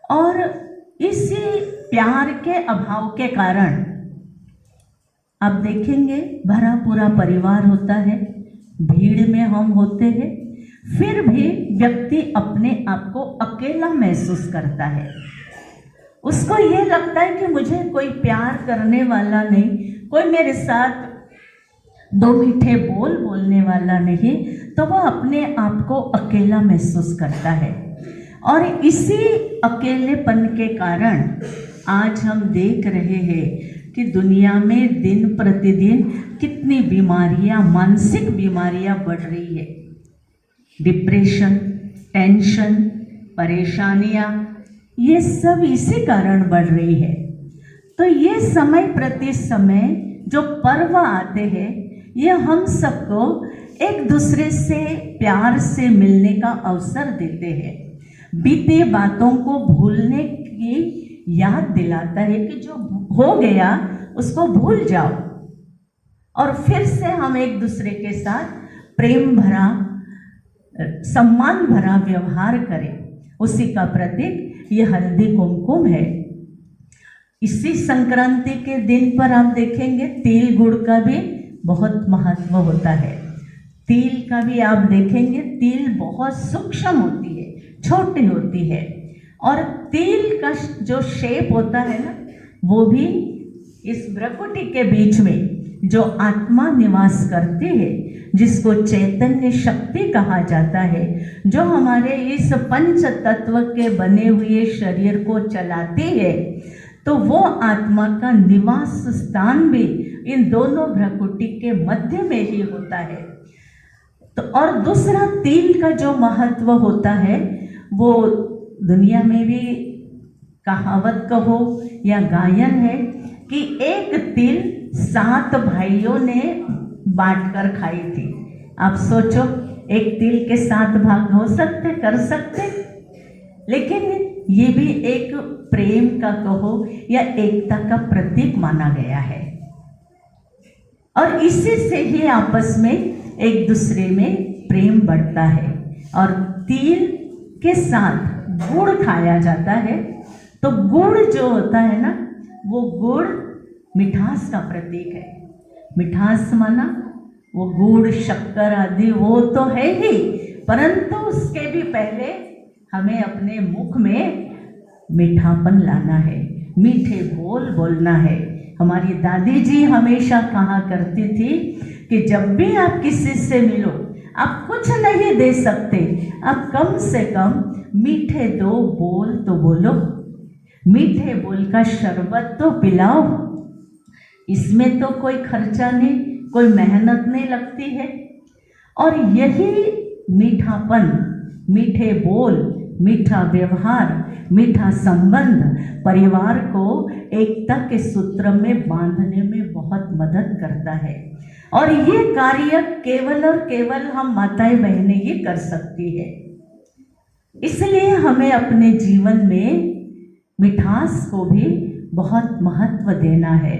H: और इसी प्यार के अभाव के कारण आप देखेंगे भरा पूरा परिवार होता है, भीड़ में हम होते हैं, फिर भी व्यक्ति अपने आप को अकेला महसूस करता है। उसको ये लगता है कि मुझे कोई प्यार करने वाला नहीं, कोई मेरे साथ दो मीठे बोल बोलने वाला नहीं, तो वह अपने आप को अकेला महसूस करता है। और इसी अकेलेपन के कारण आज हम देख रहे हैं कि दुनिया में दिन प्रतिदिन कितनी बीमारियां, मानसिक बीमारियां बढ़ रही है। डिप्रेशन, टेंशन, परेशानियां, ये सब इसी कारण बढ़ रही है। तो ये समय प्रति समय जो पर्व आते हैं, ये हम सबको एक दूसरे से प्यार से मिलने का अवसर देते हैं। बीते बातों को भूलने की याद दिलाता है कि जो हो गया उसको भूल जाओ और फिर से हम एक दूसरे के साथ प्रेम भरा, सम्मान भरा व्यवहार करें। उसी का प्रतीक ये हल्दी कुमकुम है। इसी संक्रांति के दिन पर आप देखेंगे तिल गुड़ का भी बहुत महत्व होता है। तिल का भी आप देखेंगे, तिल बहुत सूक्ष्म होती है, छोटी होती है, और तिल का जो शेप होता है ना, वो भी इस भ्रकुटी के बीच में जो आत्मा निवास करती है, जिसको चैतन्य शक्ति कहा जाता है, जो हमारे इस पंच तत्व के बने हुए शरीर को चलाती है, तो वो आत्मा का निवास स्थान भी इन दोनों भ्रकुटी के मध्य में ही होता है। तो और दूसरा तिल का जो महत्व होता है, वो दुनिया में भी कहावत कहो या गायन है कि एक तिल 7 भाइयों ने बांटकर खाई थी। आप सोचो, एक तिल के 7 भाग हो सकते, कर सकते, लेकिन ये भी एक प्रेम का कहो या एकता का प्रतीक माना गया है। और इसी से ही आपस में एक दूसरे में प्रेम बढ़ता है। और तिल के साथ गुड़ खाया जाता है, तो गुड़ जो होता है ना, वो गुड़ मिठास का प्रतीक है। मिठास माना वो गुड़ शक्कर आदि वो तो है ही, परंतु उसके भी पहले हमें अपने मुख में मीठापन लाना है, मीठे बोल बोलना है। हमारी दादी जी हमेशा कहा करती थी कि जब भी आप किसी से मिलो, आप कुछ नहीं दे सकते, आप कम से कम मीठे 2 बोल तो बोलो, मीठे बोल का शरबत तो पिलाओ। इसमें तो कोई खर्चा नहीं, कोई मेहनत नहीं लगती है। और यही मीठापन, मीठे बोल, मीठा व्यवहार, मीठा संबंध परिवार को एकता के सूत्र में बांधने में बहुत मदद करता है। और ये कार्य केवल और केवल हम माताएं बहनें ही कर सकती है। इसलिए हमें अपने जीवन में मिठास को भी बहुत महत्व देना है।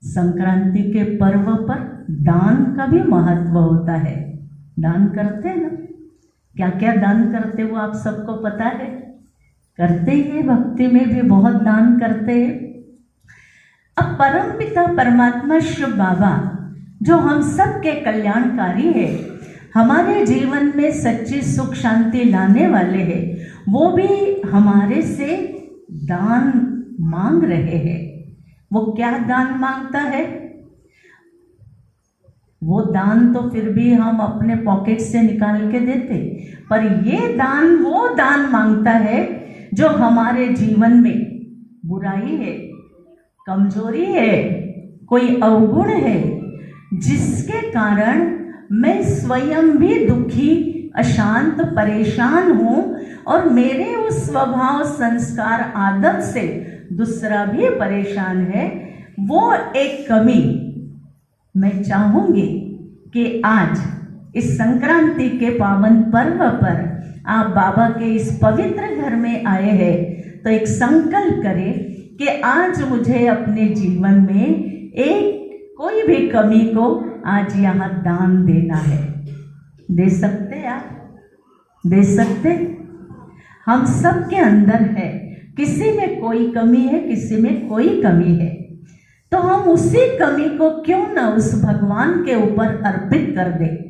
H: संक्रांति के पर्व पर दान का भी महत्व होता है। दान करते हैं ना, क्या क्या दान करते वो आप सबको पता है। करते ही भक्ति में भी बहुत दान करते हैं। अब परम पिता परमात्मा शिव बाबा जो हम सब के कल्याणकारी है, हमारे जीवन में सच्ची सुख शांति लाने वाले हैं, वो भी हमारे से दान मांग रहे हैं। वो क्या दान मांगता है? वो दान तो फिर भी हम अपने पॉकेट से निकाल के देते, पर ये दान वो दान मांगता है जो हमारे जीवन में बुराई है, कमजोरी है, कोई अवगुण है, जिसके कारण मैं स्वयं भी दुखी, अशांत, परेशान हूँ और मेरे उस स्वभाव, संस्कार, आदत से दूसरा भी परेशान है। वो एक कमी मैं चाहूँगी कि आज इस संक्रांति के पावन पर्व पर आप बाबा के इस पवित्र घर में आए हैं, तो एक संकल्प करें कि आज मुझे अपने जीवन में एक कोई भी कमी को आज यहाँ दान देना है। दे सकते आप? दे सकते? हम सब के अंदर है, किसी में कोई कमी है, किसी में कोई कमी है, तो हम उसी कमी को क्यों ना उस भगवान के ऊपर अर्पित कर दें।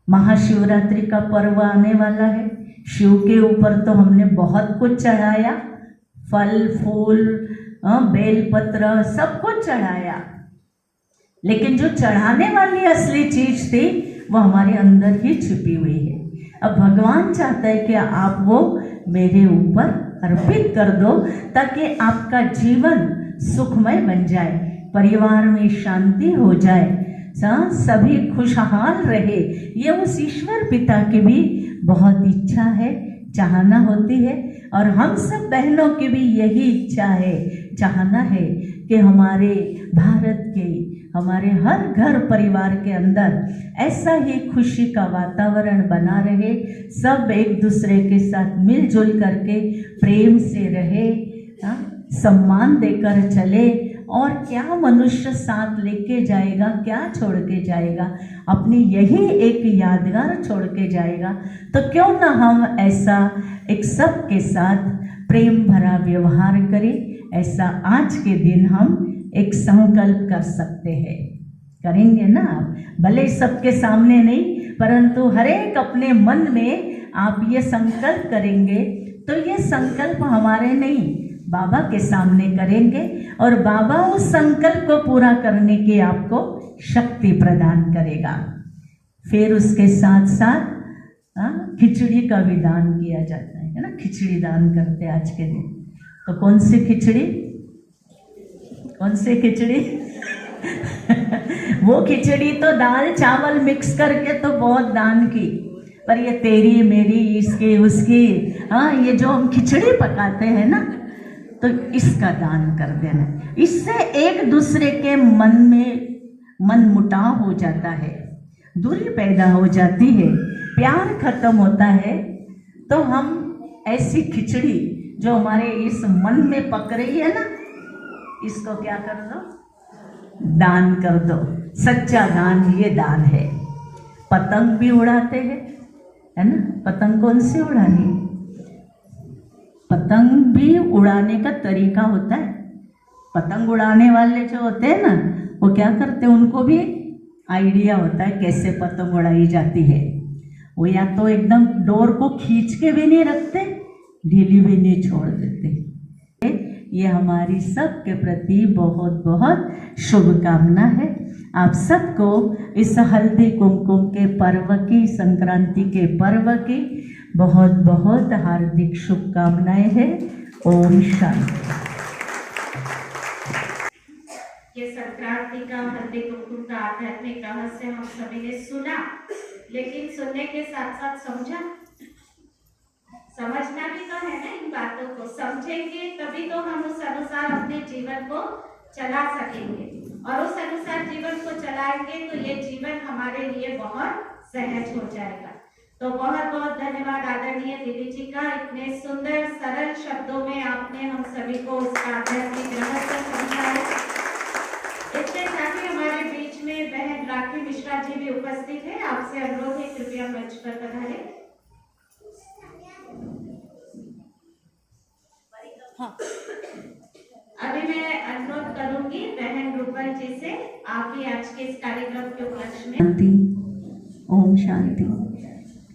H: महाशिवरात्रि का पर्व आने वाला है। शिव के ऊपर तो हमने बहुत कुछ चढ़ाया, फल फूल, बेलपत्र सब कुछ चढ़ाया, लेकिन जो चढ़ाने वाली असली चीज थी वो हमारे अंदर ही छिपी हुई है। अब भगवान चाहता है कि आप वो मेरे ऊपर अर्पित कर दो, ताकि आपका जीवन सुखमय बन जाए, परिवार में शांति हो जाए, सभी खुशहाल रहे। ये उस ईश्वर पिता की भी बहुत इच्छा है, चाहना होती है। और हम सब बहनों की भी यही इच्छा है, चाहना है कि हमारे भारत के, हमारे हर घर परिवार के अंदर ऐसा ही खुशी का वातावरण बना रहे, सब एक दूसरे के साथ मिलजुल करके प्रेम से रहे, सम्मान देकर चले, और क्या मनुष्य साथ लेके जाएगा, क्या छोड़ के जाएगा, अपनी यही एक यादगार छोड़ के जाएगा। तो क्यों ना हम ऐसा एक सबके साथ प्रेम भरा व्यवहार करें। ऐसा आज के दिन हम एक संकल्प कर सकते हैं, करेंगे ना आप, भले सबके सामने नहीं, परंतु हर एक अपने मन में आप ये संकल्प करेंगे तो ये संकल्प हमारे नहीं, बाबा के सामने करेंगे और बाबा उस संकल्प को पूरा करने की आपको शक्ति प्रदान करेगा। फिर उसके साथ साथ खिचड़ी का भी दान किया जाता है ना, खिचड़ी दान करते आज के दिन। तो कौन सी खिचड़ी, कौन सी खिचड़ी वो खिचड़ी तो दाल चावल मिक्स करके तो बहुत दान की, पर ये तेरी मेरी इसकी उसकी, हाँ, ये जो हम खिचड़ी पकाते हैं ना, तो इसका दान कर देना। इससे एक दूसरे के मन में मन मुटाव हो जाता है, दूरी पैदा हो जाती है, प्यार खत्म होता है। तो हम ऐसी खिचड़ी जो हमारे इस मन में पक रही है ना, इसको क्या कर दो, दान कर दो। सच्चा दान ये दान है। पतंग भी उड़ाते हैं, है ना, पतंग कौन सी उड़ानी, पतंग भी उड़ाने का तरीका होता है। पतंग उड़ाने वाले जो होते हैं ना, वो क्या करते हैं, उनको भी आइडिया होता है कैसे पतंग उड़ाई जाती है। वो या तो एकदम डोर को खींच के भी नहीं रखते, ढीली भी नहीं छोड़ देते। ये हमारी सबके प्रति बहुत बहुत शुभकामना है। आप सबको इस हल्दी कुमकुम के पर्व की, संक्रांति के पर्व की बहुत बहुत हार्दिक शुभकामनाएं हैं। ओम शांति।
D: ये संक्रांति का हल्दी कुमकुम का आध्यात्मिक रहस्य हम सभी ने सुना, लेकिन सुनने के साथ साथ समझना भी तो है ना। इन बातों को समझेंगे तभी तो हम उस अनुसार अपने जीवन को चला सकेंगे, और उस अनुसार जीवन को चलाएंगे तो ये जीवन हमारे लिए बहुत सहज हो जाएगा। तो बहुत बहुत धन्यवाद आदरणीय दीदी जी का, इतने सुंदर सरल शब्दों में आपने हम सभी को उसका आध्यात्मिक रहस्य समझाया। इसके साथ ही हमारे बीच में बहन राखी मिश्रा जी भी उपस्थित है। आपसे अनुरोध है, कृपया मंच पर पधारें। हाँ। अभी मैं अनुरोध करूंगी बहन रूपल जी से, आप ही आज के इस कार्यक्रम के उपलक्ष्य में।
I: शांति, ओम शांति।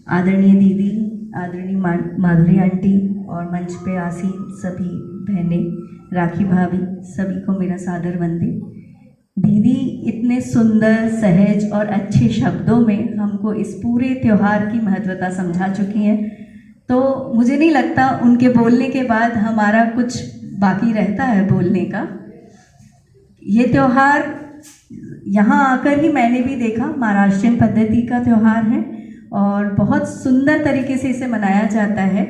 I: आदरणीय दीदी, आदरणीय माधुरी आंटी और मंच पे आसीन सभी बहनें, राखी भाभी, सभी को मेरा सादर वंदे। दीदी इतने सुंदर, सहज और अच्छे शब्दों में हमको इस पूरे त्यौहार की महत्वता समझा चुकी हैं। तो मुझे नहीं लगता उनके बोलने के बाद हमारा कुछ बाकी रहता है बोलने का। ये त्यौहार यहाँ आकर ही मैंने भी देखा, महाराष्ट्रीयन पद्धति का त्यौहार है और बहुत सुंदर तरीके से इसे मनाया जाता है।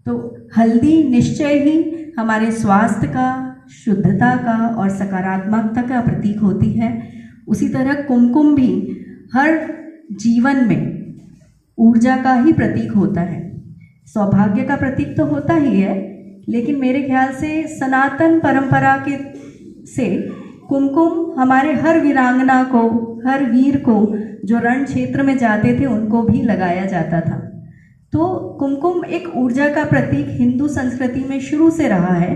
I: तो हल्दी निश्चय ही हमारे स्वास्थ्य का, शुद्धता का और सकारात्मकता का प्रतीक होती है। उसी तरह कुमकुम भी हर जीवन में ऊर्जा का ही प्रतीक होता है, सौभाग्य का प्रतीक तो होता ही है, लेकिन मेरे ख्याल से सनातन परंपरा के से कुमकुम हमारे हर वीरांगना को, हर वीर को जो रण क्षेत्र में जाते थे उनको भी लगाया जाता था। तो कुमकुम एक ऊर्जा का प्रतीक हिंदू संस्कृति में शुरू से रहा है।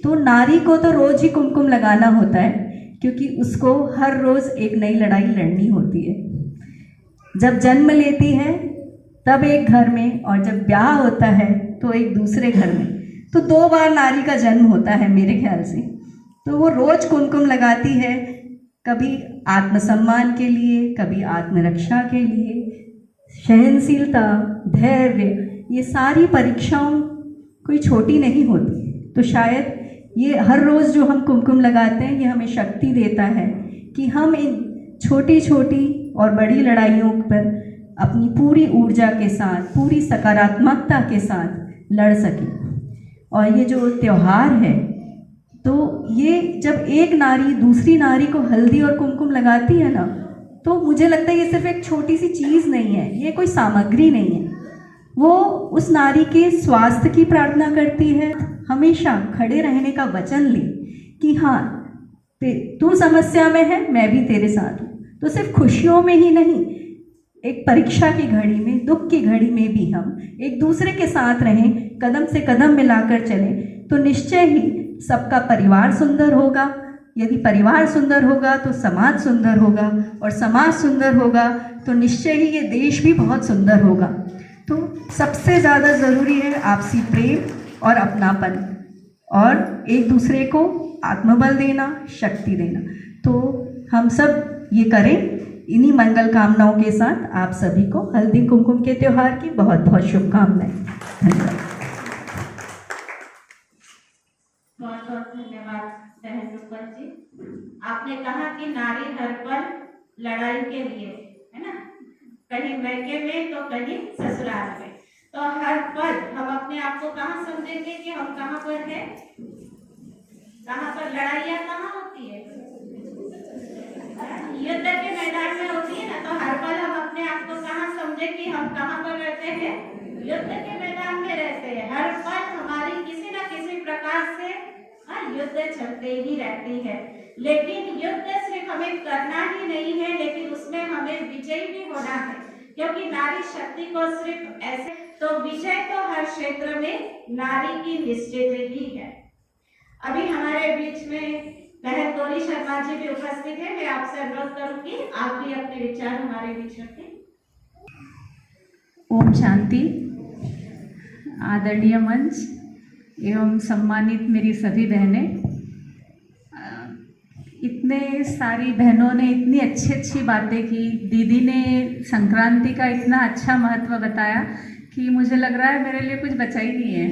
I: तो नारी को तो रोज ही कुमकुम लगाना होता है, क्योंकि उसको हर रोज एक नई लड़ाई लड़नी होती है। जब जन्म लेती है तब एक घर में, और जब ब्याह होता है तो एक दूसरे घर में। तो 2 बार नारी का जन्म होता है मेरे ख्याल से। तो वो रोज कुमकुम लगाती है, कभी आत्मसम्मान के लिए, कभी आत्मरक्षा के लिए। सहनशीलता, धैर्य, ये सारी परीक्षाओं कोई छोटी नहीं होती। तो शायद ये हर रोज़ जो हम कुमकुम लगाते हैं, ये हमें शक्ति देता है कि हम इन छोटी छोटी और बड़ी लड़ाइयों पर अपनी पूरी ऊर्जा के साथ, पूरी सकारात्मकता के साथ लड़ सकें। और ये जो त्यौहार है, तो ये जब एक नारी दूसरी नारी को हल्दी और कुमकुम लगाती है ना, तो मुझे लगता है ये सिर्फ एक छोटी सी चीज़ नहीं है, ये कोई सामग्री नहीं है। वो उस नारी के स्वास्थ्य की प्रार्थना करती है, हमेशा खड़े रहने का वचन ली कि हाँ, तू समस्या में है, मैं भी तेरे साथ हूँ। तो सिर्फ खुशियों में ही नहीं, एक परीक्षा की घड़ी में, दुख की घड़ी में भी हम एक दूसरे के साथ रहें, कदम से कदम मिलाकर चलें, तो निश्चय ही सबका परिवार सुंदर होगा। यदि परिवार सुंदर होगा तो समाज सुंदर होगा, और समाज सुंदर होगा तो निश्चय ही ये देश भी बहुत सुंदर होगा। तो सबसे ज़्यादा ज़रूरी है आपसी प्रेम और अपनापन, और एक दूसरे को आत्मबल देना, शक्ति देना। तो हम सब ये करें। इन्हीं मंगल कामनाओं के साथ आप सभी को हल्दी कुमकुम के त्यौहार की बहुत बहुत शुभकामनाएं। धन्यवाद।
D: बहुत बहुत धन्यवाद बहन रूपल जी। आपने कहा कि नारी हर पल लड़ाई के लिए, है ना, कहीं मैके में तो कहीं ससुराल में, तो हर पल हम अपने आप को कहाँ समझेंगे कि हम कहाँ पर हैं, कहाँ पर लड़ाइयाँ कहाँ होती है, युद्ध के मैदान में होती है ना। तो हर पल हम अपने आप को कहाँ समझे कि हम कहाँ पर रहते हैं, युद्ध के मैदान में रहते हैं। हर पल हमारी किसी न किसी प्रकार से युद्ध चलते ही रहती है, लेकिन युद्ध सिर्फ हमें करना ही नहीं है, लेकिन उसमें हमें विजयी भी होना है, क्योंकि नारी शक्ति को सिर्फ ऐसे, तो विजय तो हर क्षेत्र में नारी की निश्चित ही है। अभी हमारे बीच में बहन गौरी शर्मा जी भी उपस्थित है। मैं आपसे अनुरोध करूंगी आप भी अपने विचार हमारे बीच रखें।
J: ओम शांति। आदरणीय मंच एवं सम्मानित मेरी सभी बहनें, इतने सारी बहनों ने इतनी अच्छी अच्छी बातें की। दीदी ने संक्रांति का इतना अच्छा महत्व बताया कि मुझे लग रहा है मेरे लिए कुछ बचा ही नहीं है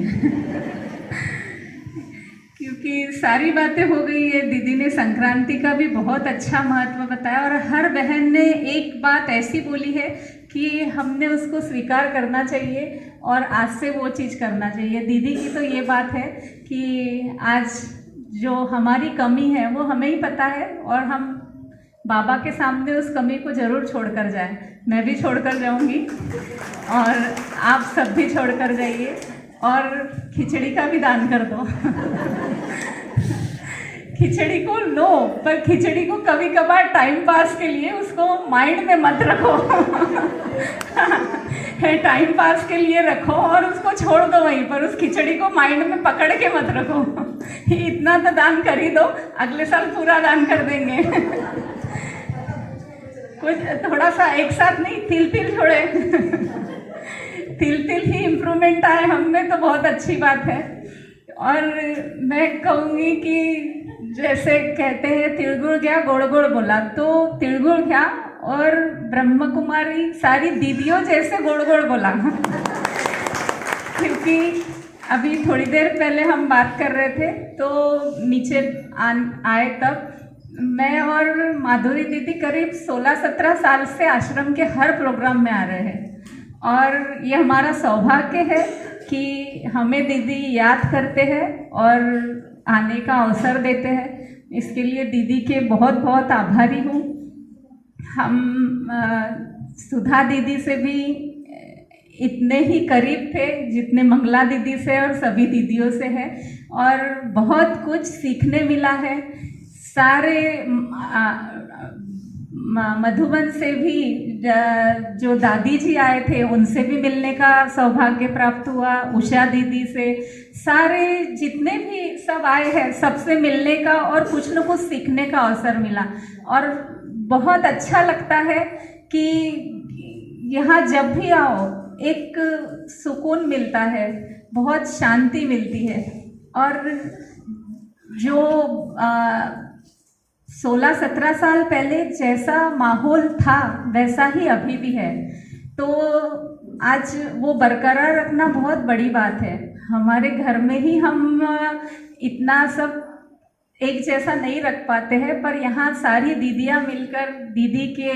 J: क्योंकि सारी बातें हो गई है। दीदी ने संक्रांति का भी बहुत अच्छा महत्व बताया, और हर बहन ने एक बात ऐसी बोली है कि हमने उसको स्वीकार करना चाहिए और आज से वो चीज़ करना चाहिए। दीदी की तो ये बात है कि आज जो हमारी कमी है वो हमें ही पता है, और हम बाबा के सामने उस कमी को ज़रूर छोड़ कर जाएं। मैं भी छोड़ कर जाऊँगी और आप सब भी छोड़ कर जाइए, और खिचड़ी का भी दान कर दो खिचड़ी को लो, पर खिचड़ी को कभी कभार टाइम पास के लिए उसको माइंड में मत रखो टाइम पास के लिए रखो और उसको छोड़ दो वहीं पर, उस खिचड़ी को माइंड में पकड़ के मत रखो इतना तो दान कर ही दो, अगले साल पूरा दान कर देंगे कुछ थोड़ा सा एक साथ नहीं, तिल तिल छोड़े तिल तिल ही इम्प्रूवमेंट आए हम में तो बहुत अच्छी बात है। और मैं कहूँगी कि जैसे कहते हैं तिलगुड़ गया गोड़ गोड़ बोला, तो तिलगुड़ गया और ब्रह्म कुमारी सारी दीदियों जैसे गोड़ गोड़ बोला क्योंकि अभी थोड़ी देर पहले हम बात कर रहे थे तो नीचे आए तब मैं और माधुरी दीदी करीब 16-17 साल से आश्रम के हर प्रोग्राम में आ रहे हैं, और ये हमारा सौभाग्य है कि हमें दीदी याद करते हैं और आने का अवसर देते हैं। इसके लिए दीदी के बहुत बहुत आभारी हूँ। हम सुधा दीदी से भी इतने ही करीब थे जितने मंगला दीदी से और सभी दीदियों से है, और बहुत कुछ सीखने मिला है। सारे मधुबन से भी जो दादी जी आए थे उनसे भी मिलने का सौभाग्य प्राप्त हुआ, उषा दीदी से, सारे जितने भी सब आए हैं सबसे मिलने का और कुछ न कुछ सीखने का अवसर मिला, और बहुत अच्छा लगता है कि यहाँ जब भी आओ एक सुकून मिलता है, बहुत शांति मिलती है। और जो 16-17 साल पहले जैसा माहौल था वैसा ही अभी भी है, तो आज वो बरकरार रखना बहुत बड़ी बात है। हमारे घर में ही हम इतना सब एक जैसा नहीं रख पाते हैं, पर यहाँ सारी दीदियाँ मिलकर दीदी के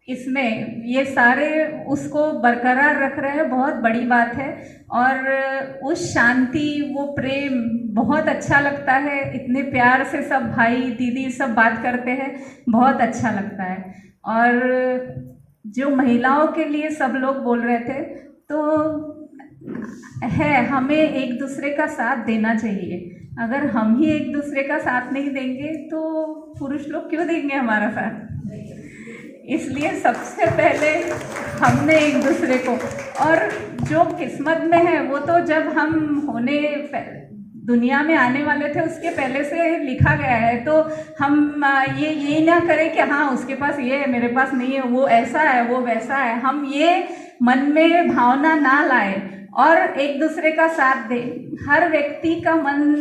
J: इसमें ये सारे उसको बरकरार रख रहे हैं, बहुत बड़ी बात है। और उस शांति, वो प्रेम बहुत अच्छा लगता है। इतने प्यार से सब भाई दीदी सब बात करते हैं, बहुत अच्छा लगता है। और जो महिलाओं के लिए सब लोग बोल रहे थे, तो है, हमें एक दूसरे का साथ देना चाहिए। अगर हम ही एक दूसरे का साथ नहीं देंगे तो पुरुष लोग क्यों देंगे हमारा साथ? इसलिए सबसे पहले हमने एक दूसरे को, और जो किस्मत में है वो तो जब हम दुनिया में आने वाले थे उसके पहले से लिखा गया है। तो हम ये ना करें कि हाँ उसके पास ये है मेरे पास नहीं है, वो ऐसा है वो वैसा है। हम ये मन में भावना ना लाए और एक दूसरे का साथ दें। हर व्यक्ति का मन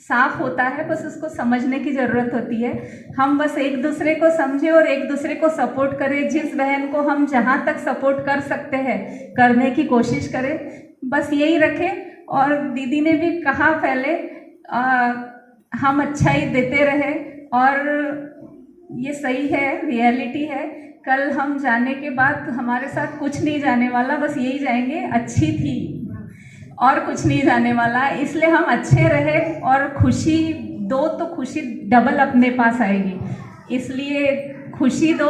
J: साफ होता है, बस उसको समझने की ज़रूरत होती है। हम बस एक दूसरे को समझें और एक दूसरे को सपोर्ट करें। जिस बहन को हम जहाँ तक सपोर्ट कर सकते हैं करने की कोशिश करें, बस यही रखें। और दीदी ने भी कहा पहले, हम अच्छा ही देते रहे और ये सही है, रियलिटी है। कल हम जाने के बाद हमारे साथ कुछ नहीं जाने वाला, बस यही जाएंगे अच्छी थी और कुछ नहीं जाने वाला। इसलिए हम अच्छे रहे और खुशी दो तो खुशी डबल अपने पास आएगी। इसलिए खुशी दो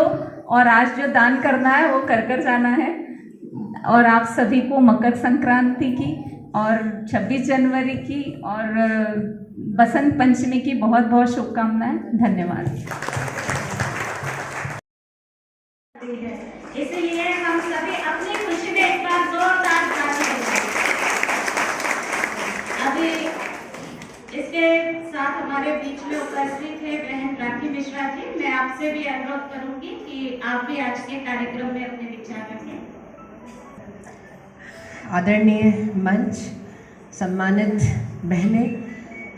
J: और आज जो दान करना है वो कर जाना है। और आप सभी को मकर संक्रांति की और 26 जनवरी की और बसंत पंचमी की बहुत बहुत शुभकामनाएं। धन्यवाद।
D: इसलिए हम सभी अपनी खुशी में एक बार जोरदार ताली बजाएं। अभी इसके साथ हमारे बीच में उपस्थित है बहन राखी मिश्रा जी। मैं आपसे भी अनुरोध करूंगी कि आप भी आज के कार्यक्रम में अपने विचार रखें।
K: आदरणीय मंच, सम्मानित बहनें,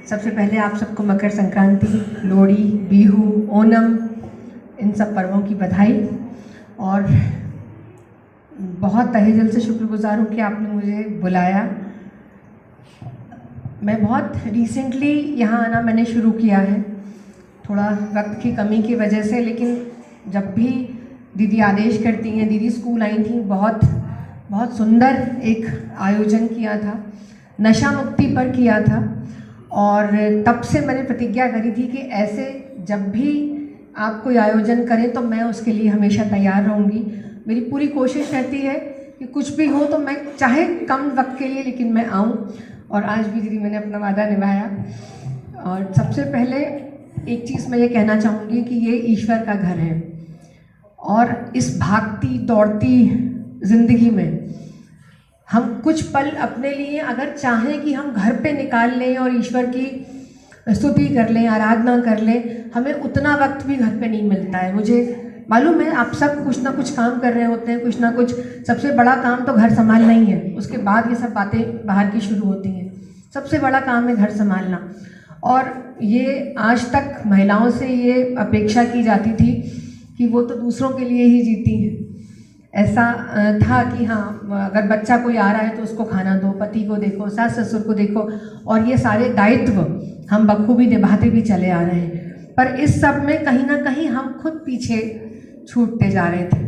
K: सबसे पहले आप सबको मकर संक्रांति, लोहड़ी, बिहू, ओणम इन सब पर्वों की बधाई। और बहुत तहे दिल से शुक्रगुजार हूँ कि आपने मुझे बुलाया। मैं बहुत रिसेंटली यहाँ आना मैंने शुरू किया है, थोड़ा वक्त की कमी की वजह से, लेकिन जब भी दीदी आदेश करती हैं, दीदी स्कूल आई थी, बहुत सुंदर एक आयोजन किया था, नशा मुक्ति पर किया था। और तब से मैंने प्रतिज्ञा करी थी कि ऐसे जब भी आप कोई आयोजन करें तो मैं उसके लिए हमेशा तैयार रहूँगी। मेरी पूरी कोशिश रहती है कि कुछ भी हो तो मैं चाहे कम वक्त के लिए लेकिन मैं आऊँ, और आज भी दीदी मैंने अपना वादा निभाया। और सबसे पहले एक चीज़ मैं ये कहना चाहूँगी कि ये ईश्वर का घर है, और इस भागती दौड़ती ज़िंदगी में हम कुछ पल अपने लिए अगर चाहें कि हम घर पे निकाल लें और ईश्वर की स्तुति कर लें, आराधना कर लें, हमें उतना वक्त भी घर पे नहीं मिलता है। मुझे मालूम है आप सब कुछ ना कुछ काम कर रहे होते हैं, कुछ ना कुछ। सबसे बड़ा काम तो घर संभालना ही है, उसके बाद ये सब बातें बाहर की शुरू होती हैं। सबसे बड़ा काम है घर संभालना। और ये आज तक महिलाओं से ये अपेक्षा की जाती थी कि वो तो दूसरों के लिए ही जीती हैं। ऐसा था कि हाँ अगर बच्चा कोई आ रहा है तो उसको खाना दो, पति को देखो, सास ससुर को देखो, और ये सारे दायित्व हम बखूबी निभाते भी चले आ रहे हैं। पर इस सब में कहीं ना कहीं हम खुद पीछे छूटते जा रहे थे।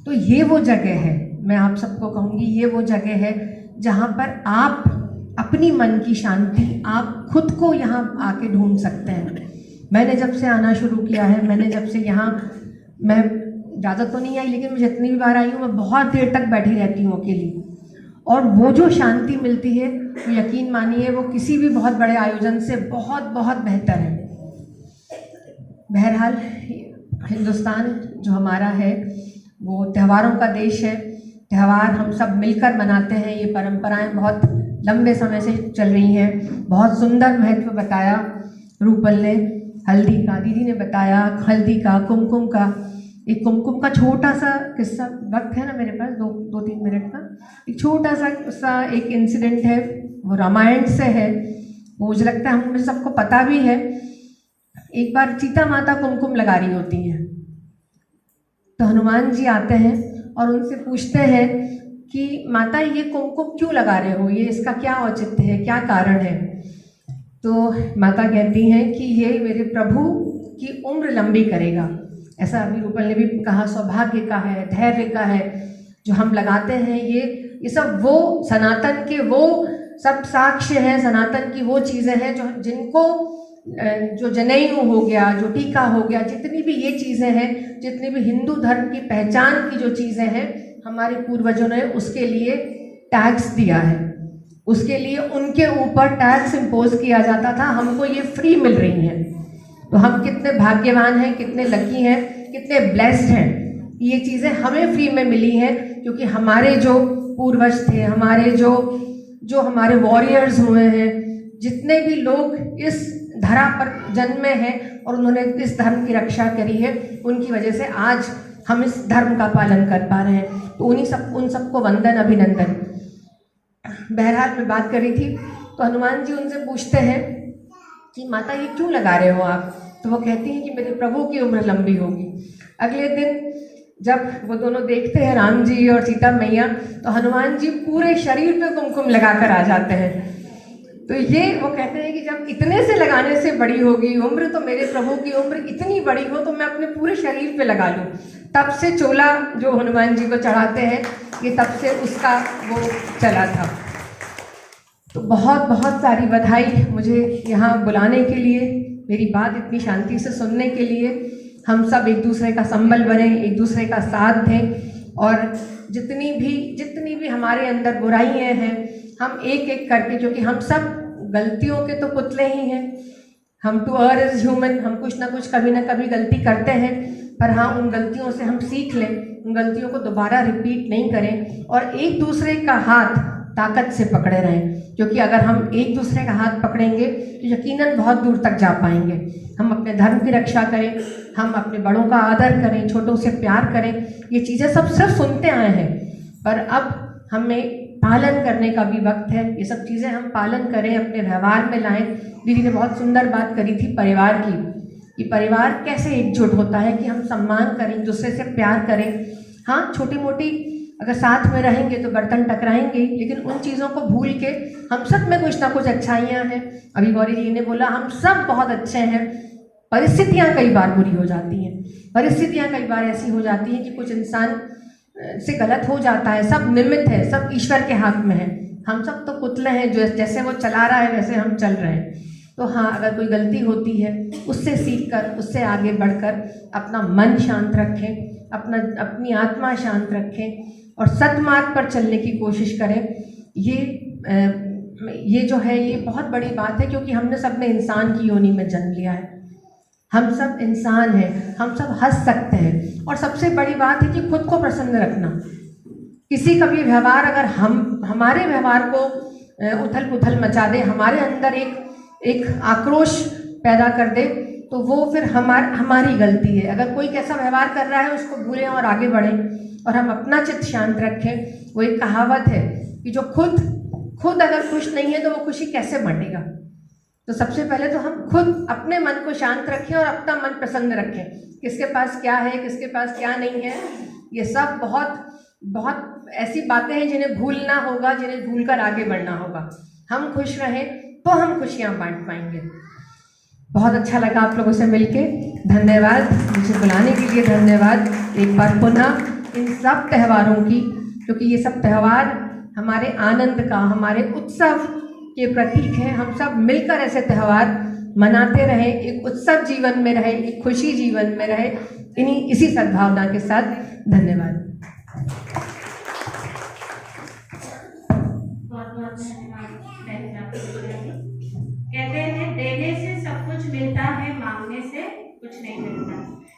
K: तो ये वो जगह है, मैं आप सबको कहूँगी, ये वो जगह है जहाँ पर आप अपनी मन की शांति, आप खुद को यहाँ आके ढूंढ सकते हैं। मैंने जब से आना शुरू किया है, मैंने जब से यहाँ, मैं ज़्यादा तो नहीं आई लेकिन मैं जितनी भी बार आई हूँ मैं बहुत देर तक बैठी रहती हूँ अकेली, और वो जो शांति मिलती है वो यकीन मानिए वो किसी भी बहुत बड़े आयोजन से बहुत बहुत बेहतर है। बहरहाल हिंदुस्तान जो हमारा है वो त्योहारों का देश है। त्यौहार हम सब मिलकर मनाते हैं। ये परंपराएं बहुत लंबे समय से चल रही हैं। बहुत सुंदर महत्व बताया रूपल ने हल्दी का, दीदी ने बताया हल्दी का, कुमकुम का। एक कुमकुम का छोटा सा किस्सा, वक्त है ना मेरे पास, दो तीन मिनट का, एक छोटा सा एक इंसिडेंट है, वो रामायण से है। वो मुझे लगता है हम सबको पता भी है। एक बार सीता माता कुमकुम लगा रही होती हैं तो हनुमान जी आते हैं और उनसे पूछते हैं कि माता ये कुमकुम क्यों लगा रहे हो, ये इसका क्या औचित्य है, क्या कारण है। तो माता कहती हैं कि ये मेरे प्रभु की उम्र लंबी करेगा। ऐसा अभी रूपल ने भी कहा, सौभाग्य का है, धैर्य का है जो हम लगाते हैं। ये सब वो सनातन के वो सब साक्ष्य हैं, सनातन की वो चीज़ें हैं जो जिनको जो जनेऊ हो गया, जो टीका हो गया, जितनी भी ये चीज़ें हैं, जितनी भी हिंदू धर्म की पहचान की जो चीज़ें हैं, हमारे पूर्वजों ने उसके लिए टैक्स दिया है, उसके लिए उनके ऊपर टैक्स इम्पोज किया जाता था, हमको ये फ्री मिल रही हैं। तो हम कितने भाग्यवान हैं, कितने लकी हैं, कितने ब्लेस्ड हैं, ये चीज़ें हमें फ्री में मिली हैं, क्योंकि हमारे जो पूर्वज थे, हमारे जो हमारे वॉरियर्स हुए हैं, जितने भी लोग इस धरा पर जन्मे हैं और उन्होंने इस धर्म की रक्षा करी है, उनकी वजह से आज हम इस धर्म का पालन कर पा रहे हैं। तो उन सबको वंदन, अभिनंदन। बहरहाल मैं बात कर रही थी, तो हनुमान जी उनसे पूछते हैं कि माता ये क्यों लगा रहे हो आप? तो वो कहती हैं कि मेरे प्रभु की उम्र लंबी होगी। अगले दिन जब वो दोनों देखते हैं राम जी और सीता मैया, तो हनुमान जी पूरे शरीर पे कुमकुम लगाकर आ जाते हैं। तो ये वो कहते हैं कि जब इतने से लगाने से बड़ी होगी उम्र, तो मेरे प्रभु की उम्र इतनी बड़ी हो तो मैं अपने पूरे शरीर पे लगा लूँ। तब से चोला जो हनुमान जी को चढ़ाते हैं, ये तब से उसका वो चला था। तो बहुत बहुत सारी बधाई मुझे यहाँ बुलाने के लिए, मेरी बात इतनी शांति से सुनने के लिए। हम सब एक दूसरे का संबल बने, एक दूसरे का साथ दें, और जितनी भी हमारे अंदर बुराइयाँ हैं, हम एक एक करके, क्योंकि हम सब गलतियों के तो पुतले ही हैं, हम टू अर्र इज़ ह्यूमन, हम कुछ ना कुछ कभी ना कभी गलती करते हैं, पर हाँ उन गलतियों से हम सीख लें, उन गलतियों को दोबारा रिपीट नहीं करें, और एक दूसरे का हाथ ताकत से पकड़े रहें। क्योंकि अगर हम एक दूसरे का हाथ पकड़ेंगे तो यकीनन बहुत दूर तक जा पाएंगे। हम अपने धर्म की रक्षा करें, हम अपने बड़ों का आदर करें, छोटों से प्यार करें। ये चीज़ें सब सिर्फ सुनते आए हैं, पर अब हमें पालन करने का भी वक्त है। ये सब चीज़ें हम पालन करें, अपने व्यवहार में लाएं। दीदी ने बहुत सुंदर बात करी थी परिवार की, कि परिवार कैसे एकजुट होता है, कि हम सम्मान करें, एक दूसरे से प्यार करें। हाँ, छोटी मोटी अगर साथ में रहेंगे तो बर्तन टकराएंगे, लेकिन उन चीज़ों को भूल के हम सब में कुछ ना कुछ अच्छाइयाँ हैं। अभी गौरी जी ने बोला हम सब बहुत अच्छे हैं, परिस्थितियाँ कई बार बुरी हो जाती हैं, परिस्थितियाँ कई बार ऐसी हो जाती हैं कि कुछ इंसान से गलत हो जाता है। सब निमित्त है, सब ईश्वर के हाथ में है। हम सब तो पुतले हैं, जो जैसे वो चला रहा है वैसे हम चल रहे हैं। तो हाँ, अगर कोई गलती होती है उससे सीख कर, उससे आगे बढ़कर अपना मन शांत रखें, अपनी आत्मा शांत रखें और सतमार्ग पर चलने की कोशिश करें। ये जो है ये बहुत बड़ी बात है, क्योंकि हमने सबने इंसान की योनि में जन्म लिया है। हम सब इंसान हैं, हम सब हंस सकते हैं, और सबसे बड़ी बात है कि खुद को प्रसन्न रखना। किसी का भी व्यवहार अगर हमारे व्यवहार को उथल पुथल मचा दे, हमारे अंदर एक आक्रोश पैदा कर दे, तो वो फिर हमारी गलती है। अगर कोई कैसा व्यवहार कर रहा है उसको भूलें और आगे बढ़ें, और हम अपना चित्त शांत रखें। वो एक कहावत है कि जो खुद अगर खुश नहीं है तो वो खुशी कैसे बांटेगा। तो सबसे पहले तो हम खुद अपने मन को शांत रखें और अपना मन प्रसन्न रखें। किसके पास क्या है, किसके पास क्या नहीं है, ये सब बहुत ऐसी बातें हैं जिन्हें भूलना होगा, जिन्हें भूलकर आगे बढ़ना होगा। हम खुश रहें तो हम खुशियाँ बांट पाएंगे। बहुत अच्छा लगा आप लोगों से मिलके, धन्यवाद, मुझे बुलाने के लिए धन्यवाद एक बार पुनः इन सब त्योहारों की, क्योंकि ये सब त्यौहार हमारे आनंद का, हमारे उत्सव के प्रतीक हैं। हम सब मिलकर ऐसे त्यौहार मनाते रहें, एक उत्सव जीवन में रहे, एक खुशी जीवन में रहे, इसी सद्भावना के साथ। धन्यवाद।
D: कहते हैं देने से सब कुछ मिलता है, मांगने से कुछ नहीं मिलता।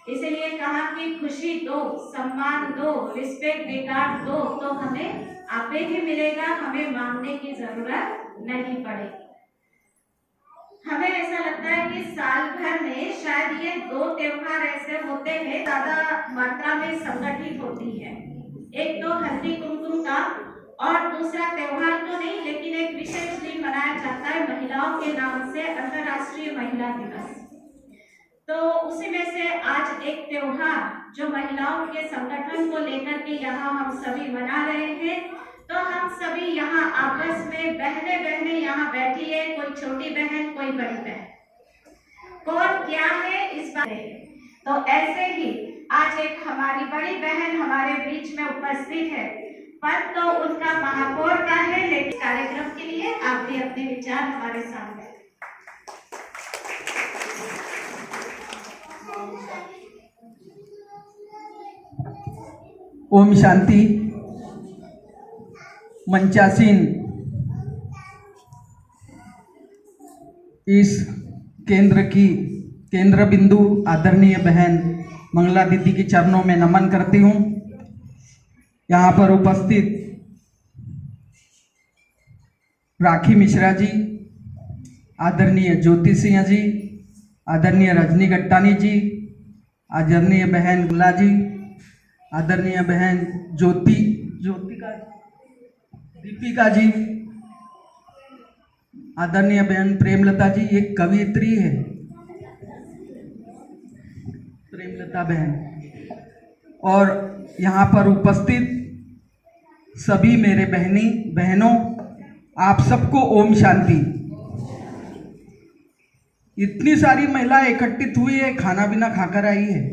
D: इसलिए कहा कि खुशी दो, सम्मान दो, रिस्पेक्ट रिगार्ड दो, तो हमें आपे ही मिलेगा, हमें मांगने की जरूरत नहीं पड़ेगी। हमें ऐसा लगता है कि साल भर में शायद ये 2 त्योहार ऐसे होते हैं ज्यादा मात्रा में संगठित होती है। एक तो हल्दी कुमकुम का, और दूसरा त्योहार तो नहीं लेकिन एक विशेष दिन मनाया जाता है महिलाओं के नाम से, अंतर्राष्ट्रीय महिला दिवस। तो उसी में से आज एक त्योहार जो महिलाओं के संगठन को लेकर के यहाँ हम सभी मना रहे हैं। तो हम सभी यहाँ आपस में बहने यहाँ बैठी है, कोई छोटी बहन कोई बड़ी बहन, कौन क्या है इस बात। तो ऐसे ही आज एक हमारी बड़ी बहन हमारे बीच में उपस्थित है, पद तो उनका महापौर का है, लेकिन कार्यक्रम के लिए आप भी अपने विचार हमारे सामने।
L: ओम शांति। मंचासीन इस केंद्र बिंदु आदरणीय बहन मंगला दीदी के चरणों में नमन करती हूँ। यहाँ पर उपस्थित राखी मिश्रा जी, आदरणीय ज्योति सिंह जी, आदरणीय रजनी गट्टानी जी, आदरणीय बहन गुला जी, आदरणीय बहन दीपिका जी, आदरणीय बहन प्रेमलता जी, एक कवियत्री है प्रेमलता बहन, और यहाँ पर उपस्थित सभी मेरे बहनों, आप सबको ओम शांति। इतनी सारी महिलाएं इकट्ठित हुई है, खाना पीना खाकर आई है,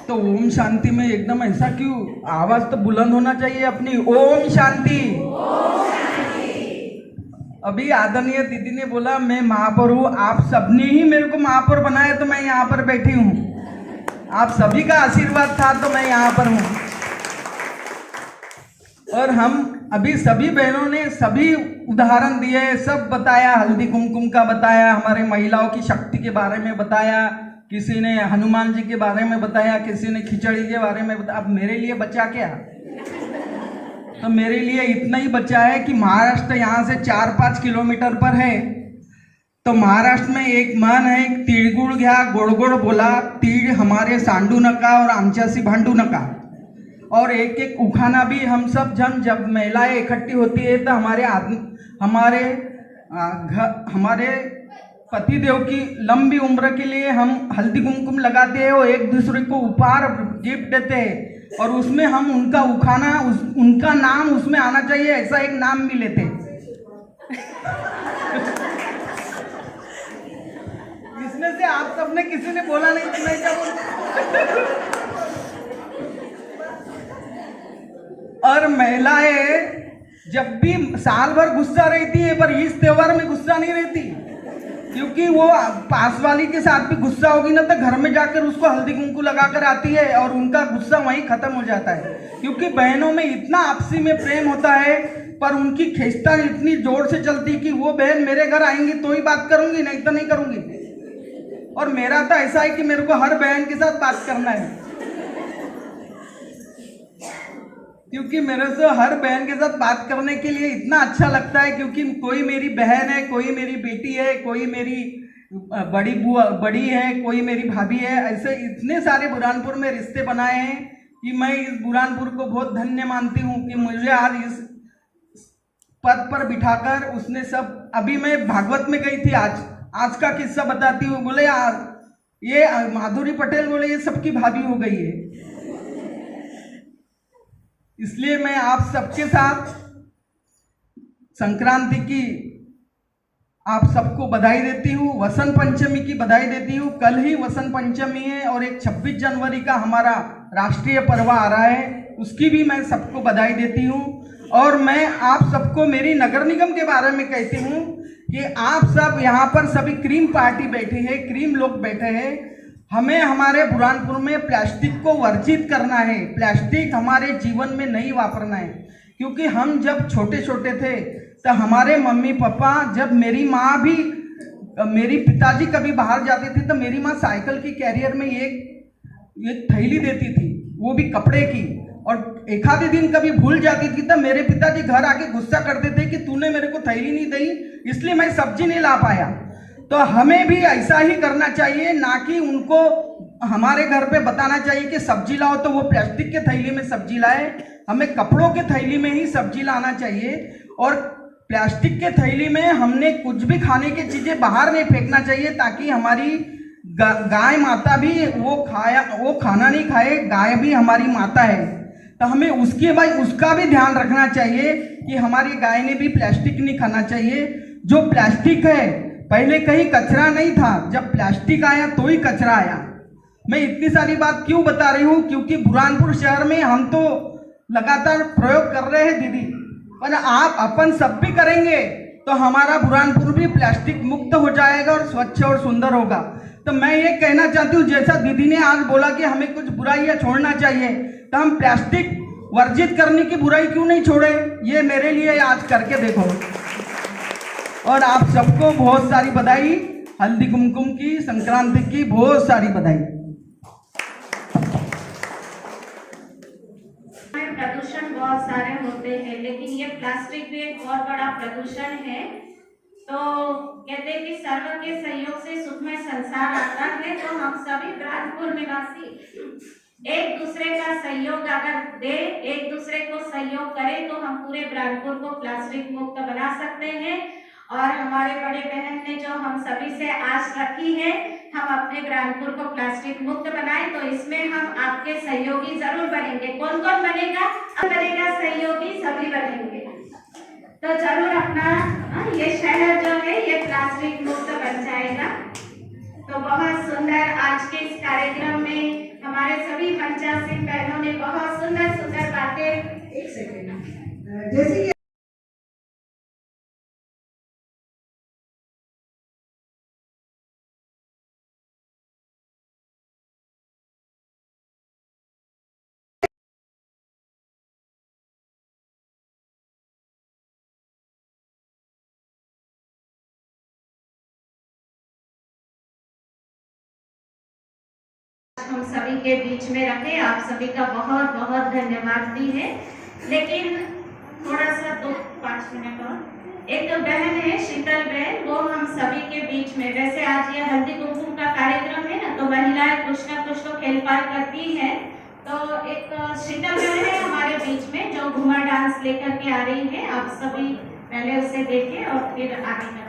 L: तो ओम शांति में एकदम ऐसा क्यों? आवाज तो बुलंद होना चाहिए अपनी, ओम शांति। अभी आदरणीय दीदी ने बोला मैं महापौर हूँ, आप सबने ही मेरे को महापौर बनाया तो मैं यहाँ पर बैठी हूँ। आप सभी का आशीर्वाद था तो मैं यहाँ पर हूँ। और हम अभी सभी बहनों ने सभी उदाहरण दिए, सब बताया, हल्दी कुमकुम का बताया, हमारे महिलाओं की शक्ति के बारे में बताया, किसी ने हनुमान जी के बारे में बताया, किसी ने खिचड़ी के बारे में बताया। अब मेरे लिए बचा क्या? तो मेरे लिए इतना ही बचा है कि महाराष्ट्र यहाँ से 4-5 किलोमीटर पर है, तो महाराष्ट्र में एक म्हण है, तिळगुळ घ्या गोड गोड बोला, तीळ हमारे सांडू नका और आमच्यासी भांडू नका। और एक एक उखाना भी हम सब जब महिलाएं इकट्ठी होती है तो हमारे पतिदेव की लंबी उम्र के लिए हम हल्दी कुमकुम लगाते हैं और एक दूसरे को उपहार गिफ्ट देते हैं, और उसमें हम उनका उखाना उनका नाम उसमें आना चाहिए, ऐसा एक नाम भी लेते हैं। इसमें से आप सबने किसी ने बोला नहीं तो मैं क्या बोलूं? और महिलाएं जब भी साल भर गुस्सा रहती है, पर इस त्योहार में गुस्सा नहीं रहती, क्योंकि वो पास वाली के साथ भी गुस्सा होगी ना तो घर में जाकर उसको हल्दी कुमकुम लगाकर आती है और उनका गुस्सा वहीं खत्म हो जाता है। क्योंकि बहनों में इतना आपसी में प्रेम होता है, पर उनकी खींचतान इतनी जोर से चलती कि वो बहन मेरे घर आएंगी तो ही बात करूंगी, नहीं तो नहीं करूंगी। और मेरा तो ऐसा है कि मेरे को हर बहन के साथ बात करना है, क्योंकि मेरे से हर बहन के साथ बात करने के लिए इतना अच्छा लगता है, क्योंकि कोई मेरी बहन है, कोई मेरी बेटी है, कोई मेरी बड़ी है, कोई मेरी भाभी है। ऐसे इतने सारे बुरहानपुर में रिश्ते बनाए हैं कि मैं इस बुरहानपुर को बहुत धन्य मानती हूँ कि मुझे आज इस पद पर बिठाकर उसने सब। अभी मैं भागवत में गई थी, आज का किस्सा बताती हूँ। बोले ये माधुरी पटेल बोले ये सबकी भाभी हो गई है। इसलिए मैं आप सबके साथ संक्रांति की आप सबको बधाई देती हूँ, वसंत पंचमी की बधाई देती हूँ। कल ही वसंत पंचमी है और एक 26 जनवरी का हमारा राष्ट्रीय पर्व आ रहा है, उसकी भी मैं सबको बधाई देती हूँ। और मैं आप सबको मेरी नगर निगम के बारे में कहती हूँ कि आप सब यहाँ पर सभी क्रीम पार्टी बैठी है, क्रीम लोग बैठे हैं। हमें हमारे बुरहानपुर में प्लास्टिक को वर्जित करना है, प्लास्टिक हमारे जीवन में नहीं वापरना है। क्योंकि हम जब छोटे छोटे थे तो हमारे मम्मी पापा, जब मेरी माँ भी, मेरी पिताजी कभी बाहर जाते थे तो मेरी माँ साइकिल की कैरियर में एक थैली देती थी, वो भी कपड़े की। और एक आधे दिन कभी भूल जाती थी तो मेरे पिताजी घर आके गुस्सा करते थे कि तूने मेरे को थैली नहीं दी, इसलिए मैं सब्जी नहीं ला पाया। तो हमें भी ऐसा ही करना चाहिए, ना कि उनको हमारे घर पे बताना चाहिए कि सब्जी लाओ तो वो प्लास्टिक के थैली में सब्जी लाए। हमें कपड़ों के थैली में ही सब्जी लाना चाहिए। और प्लास्टिक के थैली में हमने कुछ भी खाने की चीज़ें बाहर नहीं फेंकना चाहिए, ताकि हमारी गाय माता भी वो खाना नहीं खाए। गाय भी हमारी माता है, तो हमें उसका भी ध्यान रखना चाहिए कि हमारी गाय ने भी प्लास्टिक नहीं खाना चाहिए। जो प्लास्टिक है, पहले कहीं कचरा नहीं था, जब प्लास्टिक आया तो ही कचरा आया। मैं इतनी सारी बात क्यों बता रही हूँ? क्योंकि बुरहानपुर शहर में हम तो लगातार प्रयोग कर रहे हैं दीदी, पर आप अपन सब भी करेंगे तो हमारा बुरहानपुर भी प्लास्टिक मुक्त हो जाएगा और स्वच्छ और सुंदर होगा। तो मैं ये कहना चाहती हूँ, जैसा दीदी ने आज बोला कि हमें कुछ बुराइयाँ छोड़ना चाहिए, तो हम प्लास्टिक वर्जित करने की बुराई क्यों नहीं छोड़े? ये मेरे लिए आज करके देखो। और आप सबको बहुत सारी बधाई, हल्दी कुमकुम की, संक्रांति की बहुत सारी बधाई।
D: प्रदूषण बहुत सारे होते हैं, लेकिन ये प्लास्टिक भी एक बहुत बड़ा प्रदूषण है। तो कहते हैं कि सर्व के सहयोग से सुखमय संसार आता है। तो हम सभी ब्राह्मणपुर निवासी एक दूसरे का सहयोग अगर दे, एक दूसरे को सहयोग करें, तो हम पूरे ब्राह्मणपुर को प्लास्टिक मुक्त बना सकते हैं। और हमारे बड़े बहन ने जो हम सभी से आस रखी है, हम अपने ब्राह्मणपुर को प्लास्टिक मुक्त बनाएं, तो इसमें हम आपके सहयोगी जरूर बनेंगे। कौन कौन बनेगा? बनेगा सहयोगी, सभी बनेंगे। तो जरूर अपना ये शहर जो है ये प्लास्टिक मुक्त बन जाएगा। तो बहुत सुंदर आज के इस कार्यक्रम में हमारे सभी पंचायत बहनों ने बहुत सुंदर सुंदर बातें। एक सेकेंड, जैसे कि हम सभी के बीच में रखे, आप सभी का बहुत बहुत धन्यवाद भी है। लेकिन थोड़ा सा 2-5 मिनट और एक बहन है शीतल बहन, वो हम सभी के बीच में, वैसे आज ये हल्दी कुमकुम का कार्यक्रम है ना, तो महिलाएं कुछ ना कुछ तो खेलपाल करती हैं। तो एक शीतल बहन है हमारे बीच में जो घूमर डांस लेकर के आ रही है। आप सभी पहले उसे देखें और फिर आगे का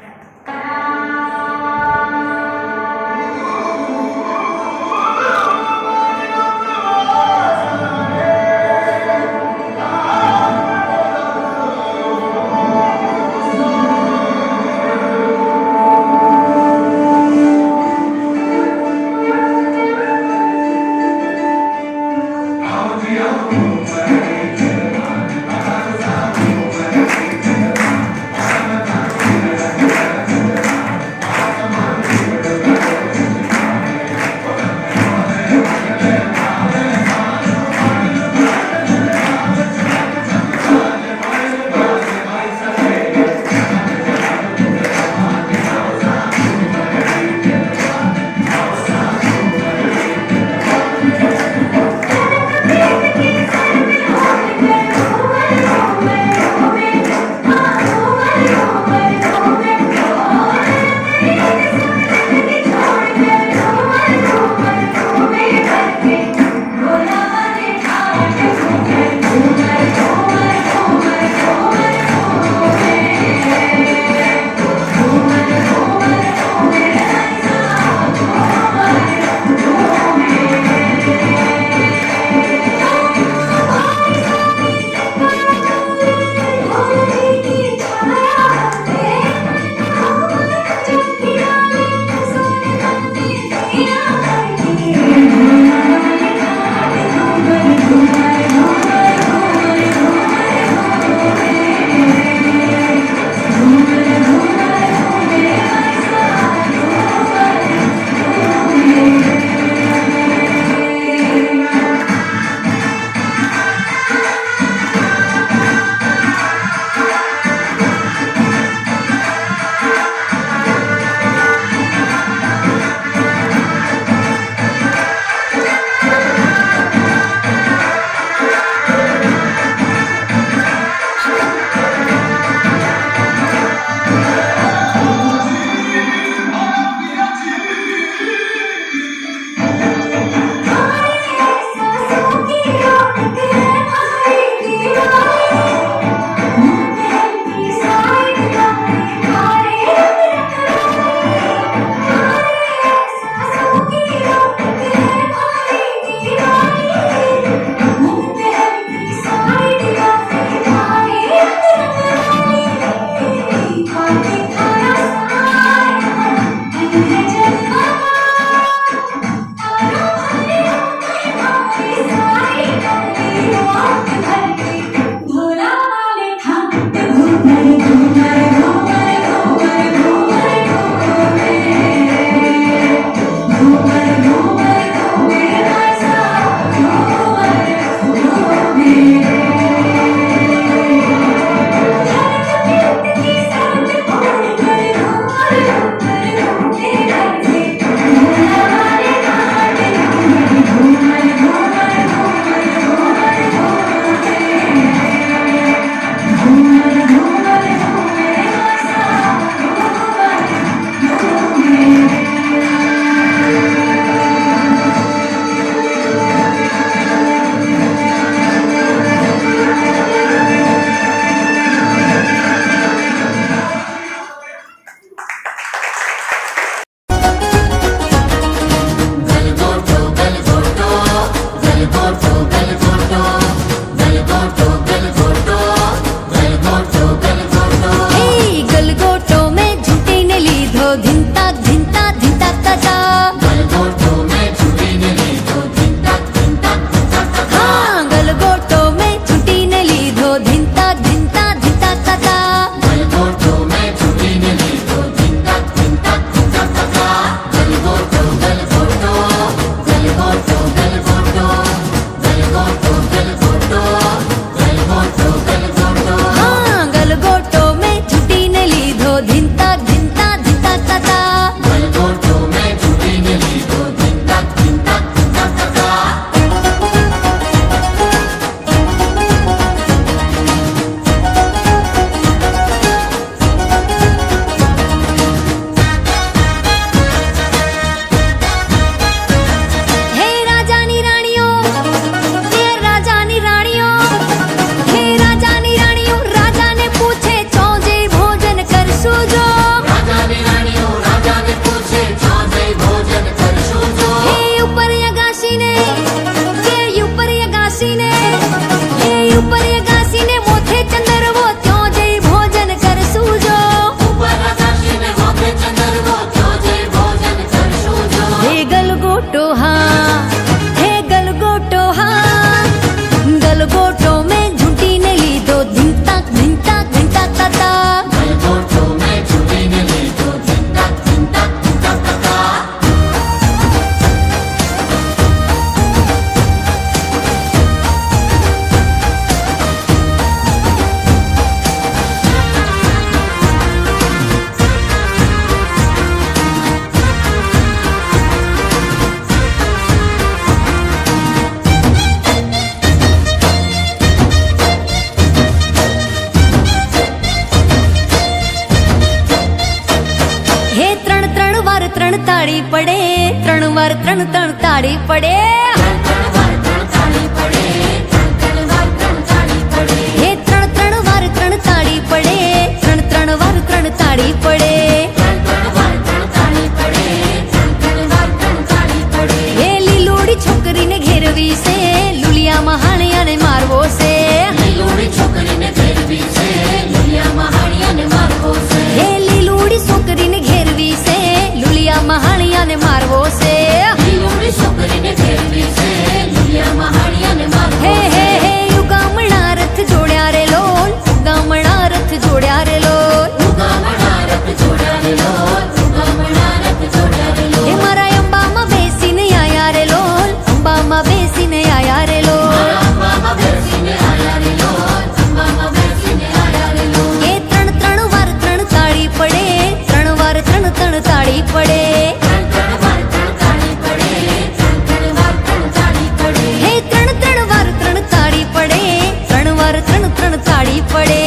M: ત્રણ ત્રણ તાળી પડે હે ત્રણ ત્રણ વાર ત્રણ તાળી પડે ત્રણ ત્રણ વાર ત્રણ તાળી પડે હે લીલોડી છોકરીને ઘેરવી છે લુલિયામાં હાણિયાને મારવો છે લીલોડી છોકરીને ઘેરવી છે લુલિયામાં હાણિયાને મારવો છે હે લીલોડી છોકરીને ઘેરવી છે લુલિયામાં હાણિયાને મારવો છે લીલોડી છોકરીને ઘેરવી છે લુલિયામાં હાણિયાને મારવો હે હે હે યુગામણા રથ જોડ્યા રે લોલ યુગામણા રથ જોડ્યા રે લોલ યુગામણા રથ જોડ્યા રે લોલ યુગામણા રથ જોડ્યા રે લોલ હે મારા અંબામાં બેસીને આયા રે લોલ અંબામાં બેસીને આયા રે લોલ અંબામાં બેસીને આયા રે લોલ અંબામાં બેસીને આયા રે લોલ એ ત્રણ ત્રણ વાર ત્રણ તાળી પડે ત્રણ વાર ત્રણ ત્રણ તાળી પડે હે ત્રણ ત્રણ વાર ત્રણ તાળી પડે ત્રણ વાર ત્રણ ત્રણ તાળી પડે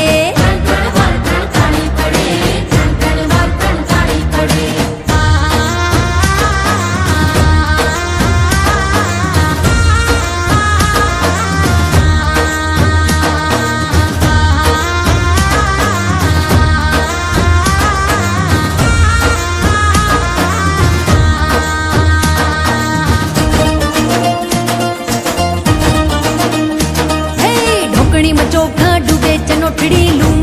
M: ढोकणी में चोखा डूबे चनोठड़ी लूम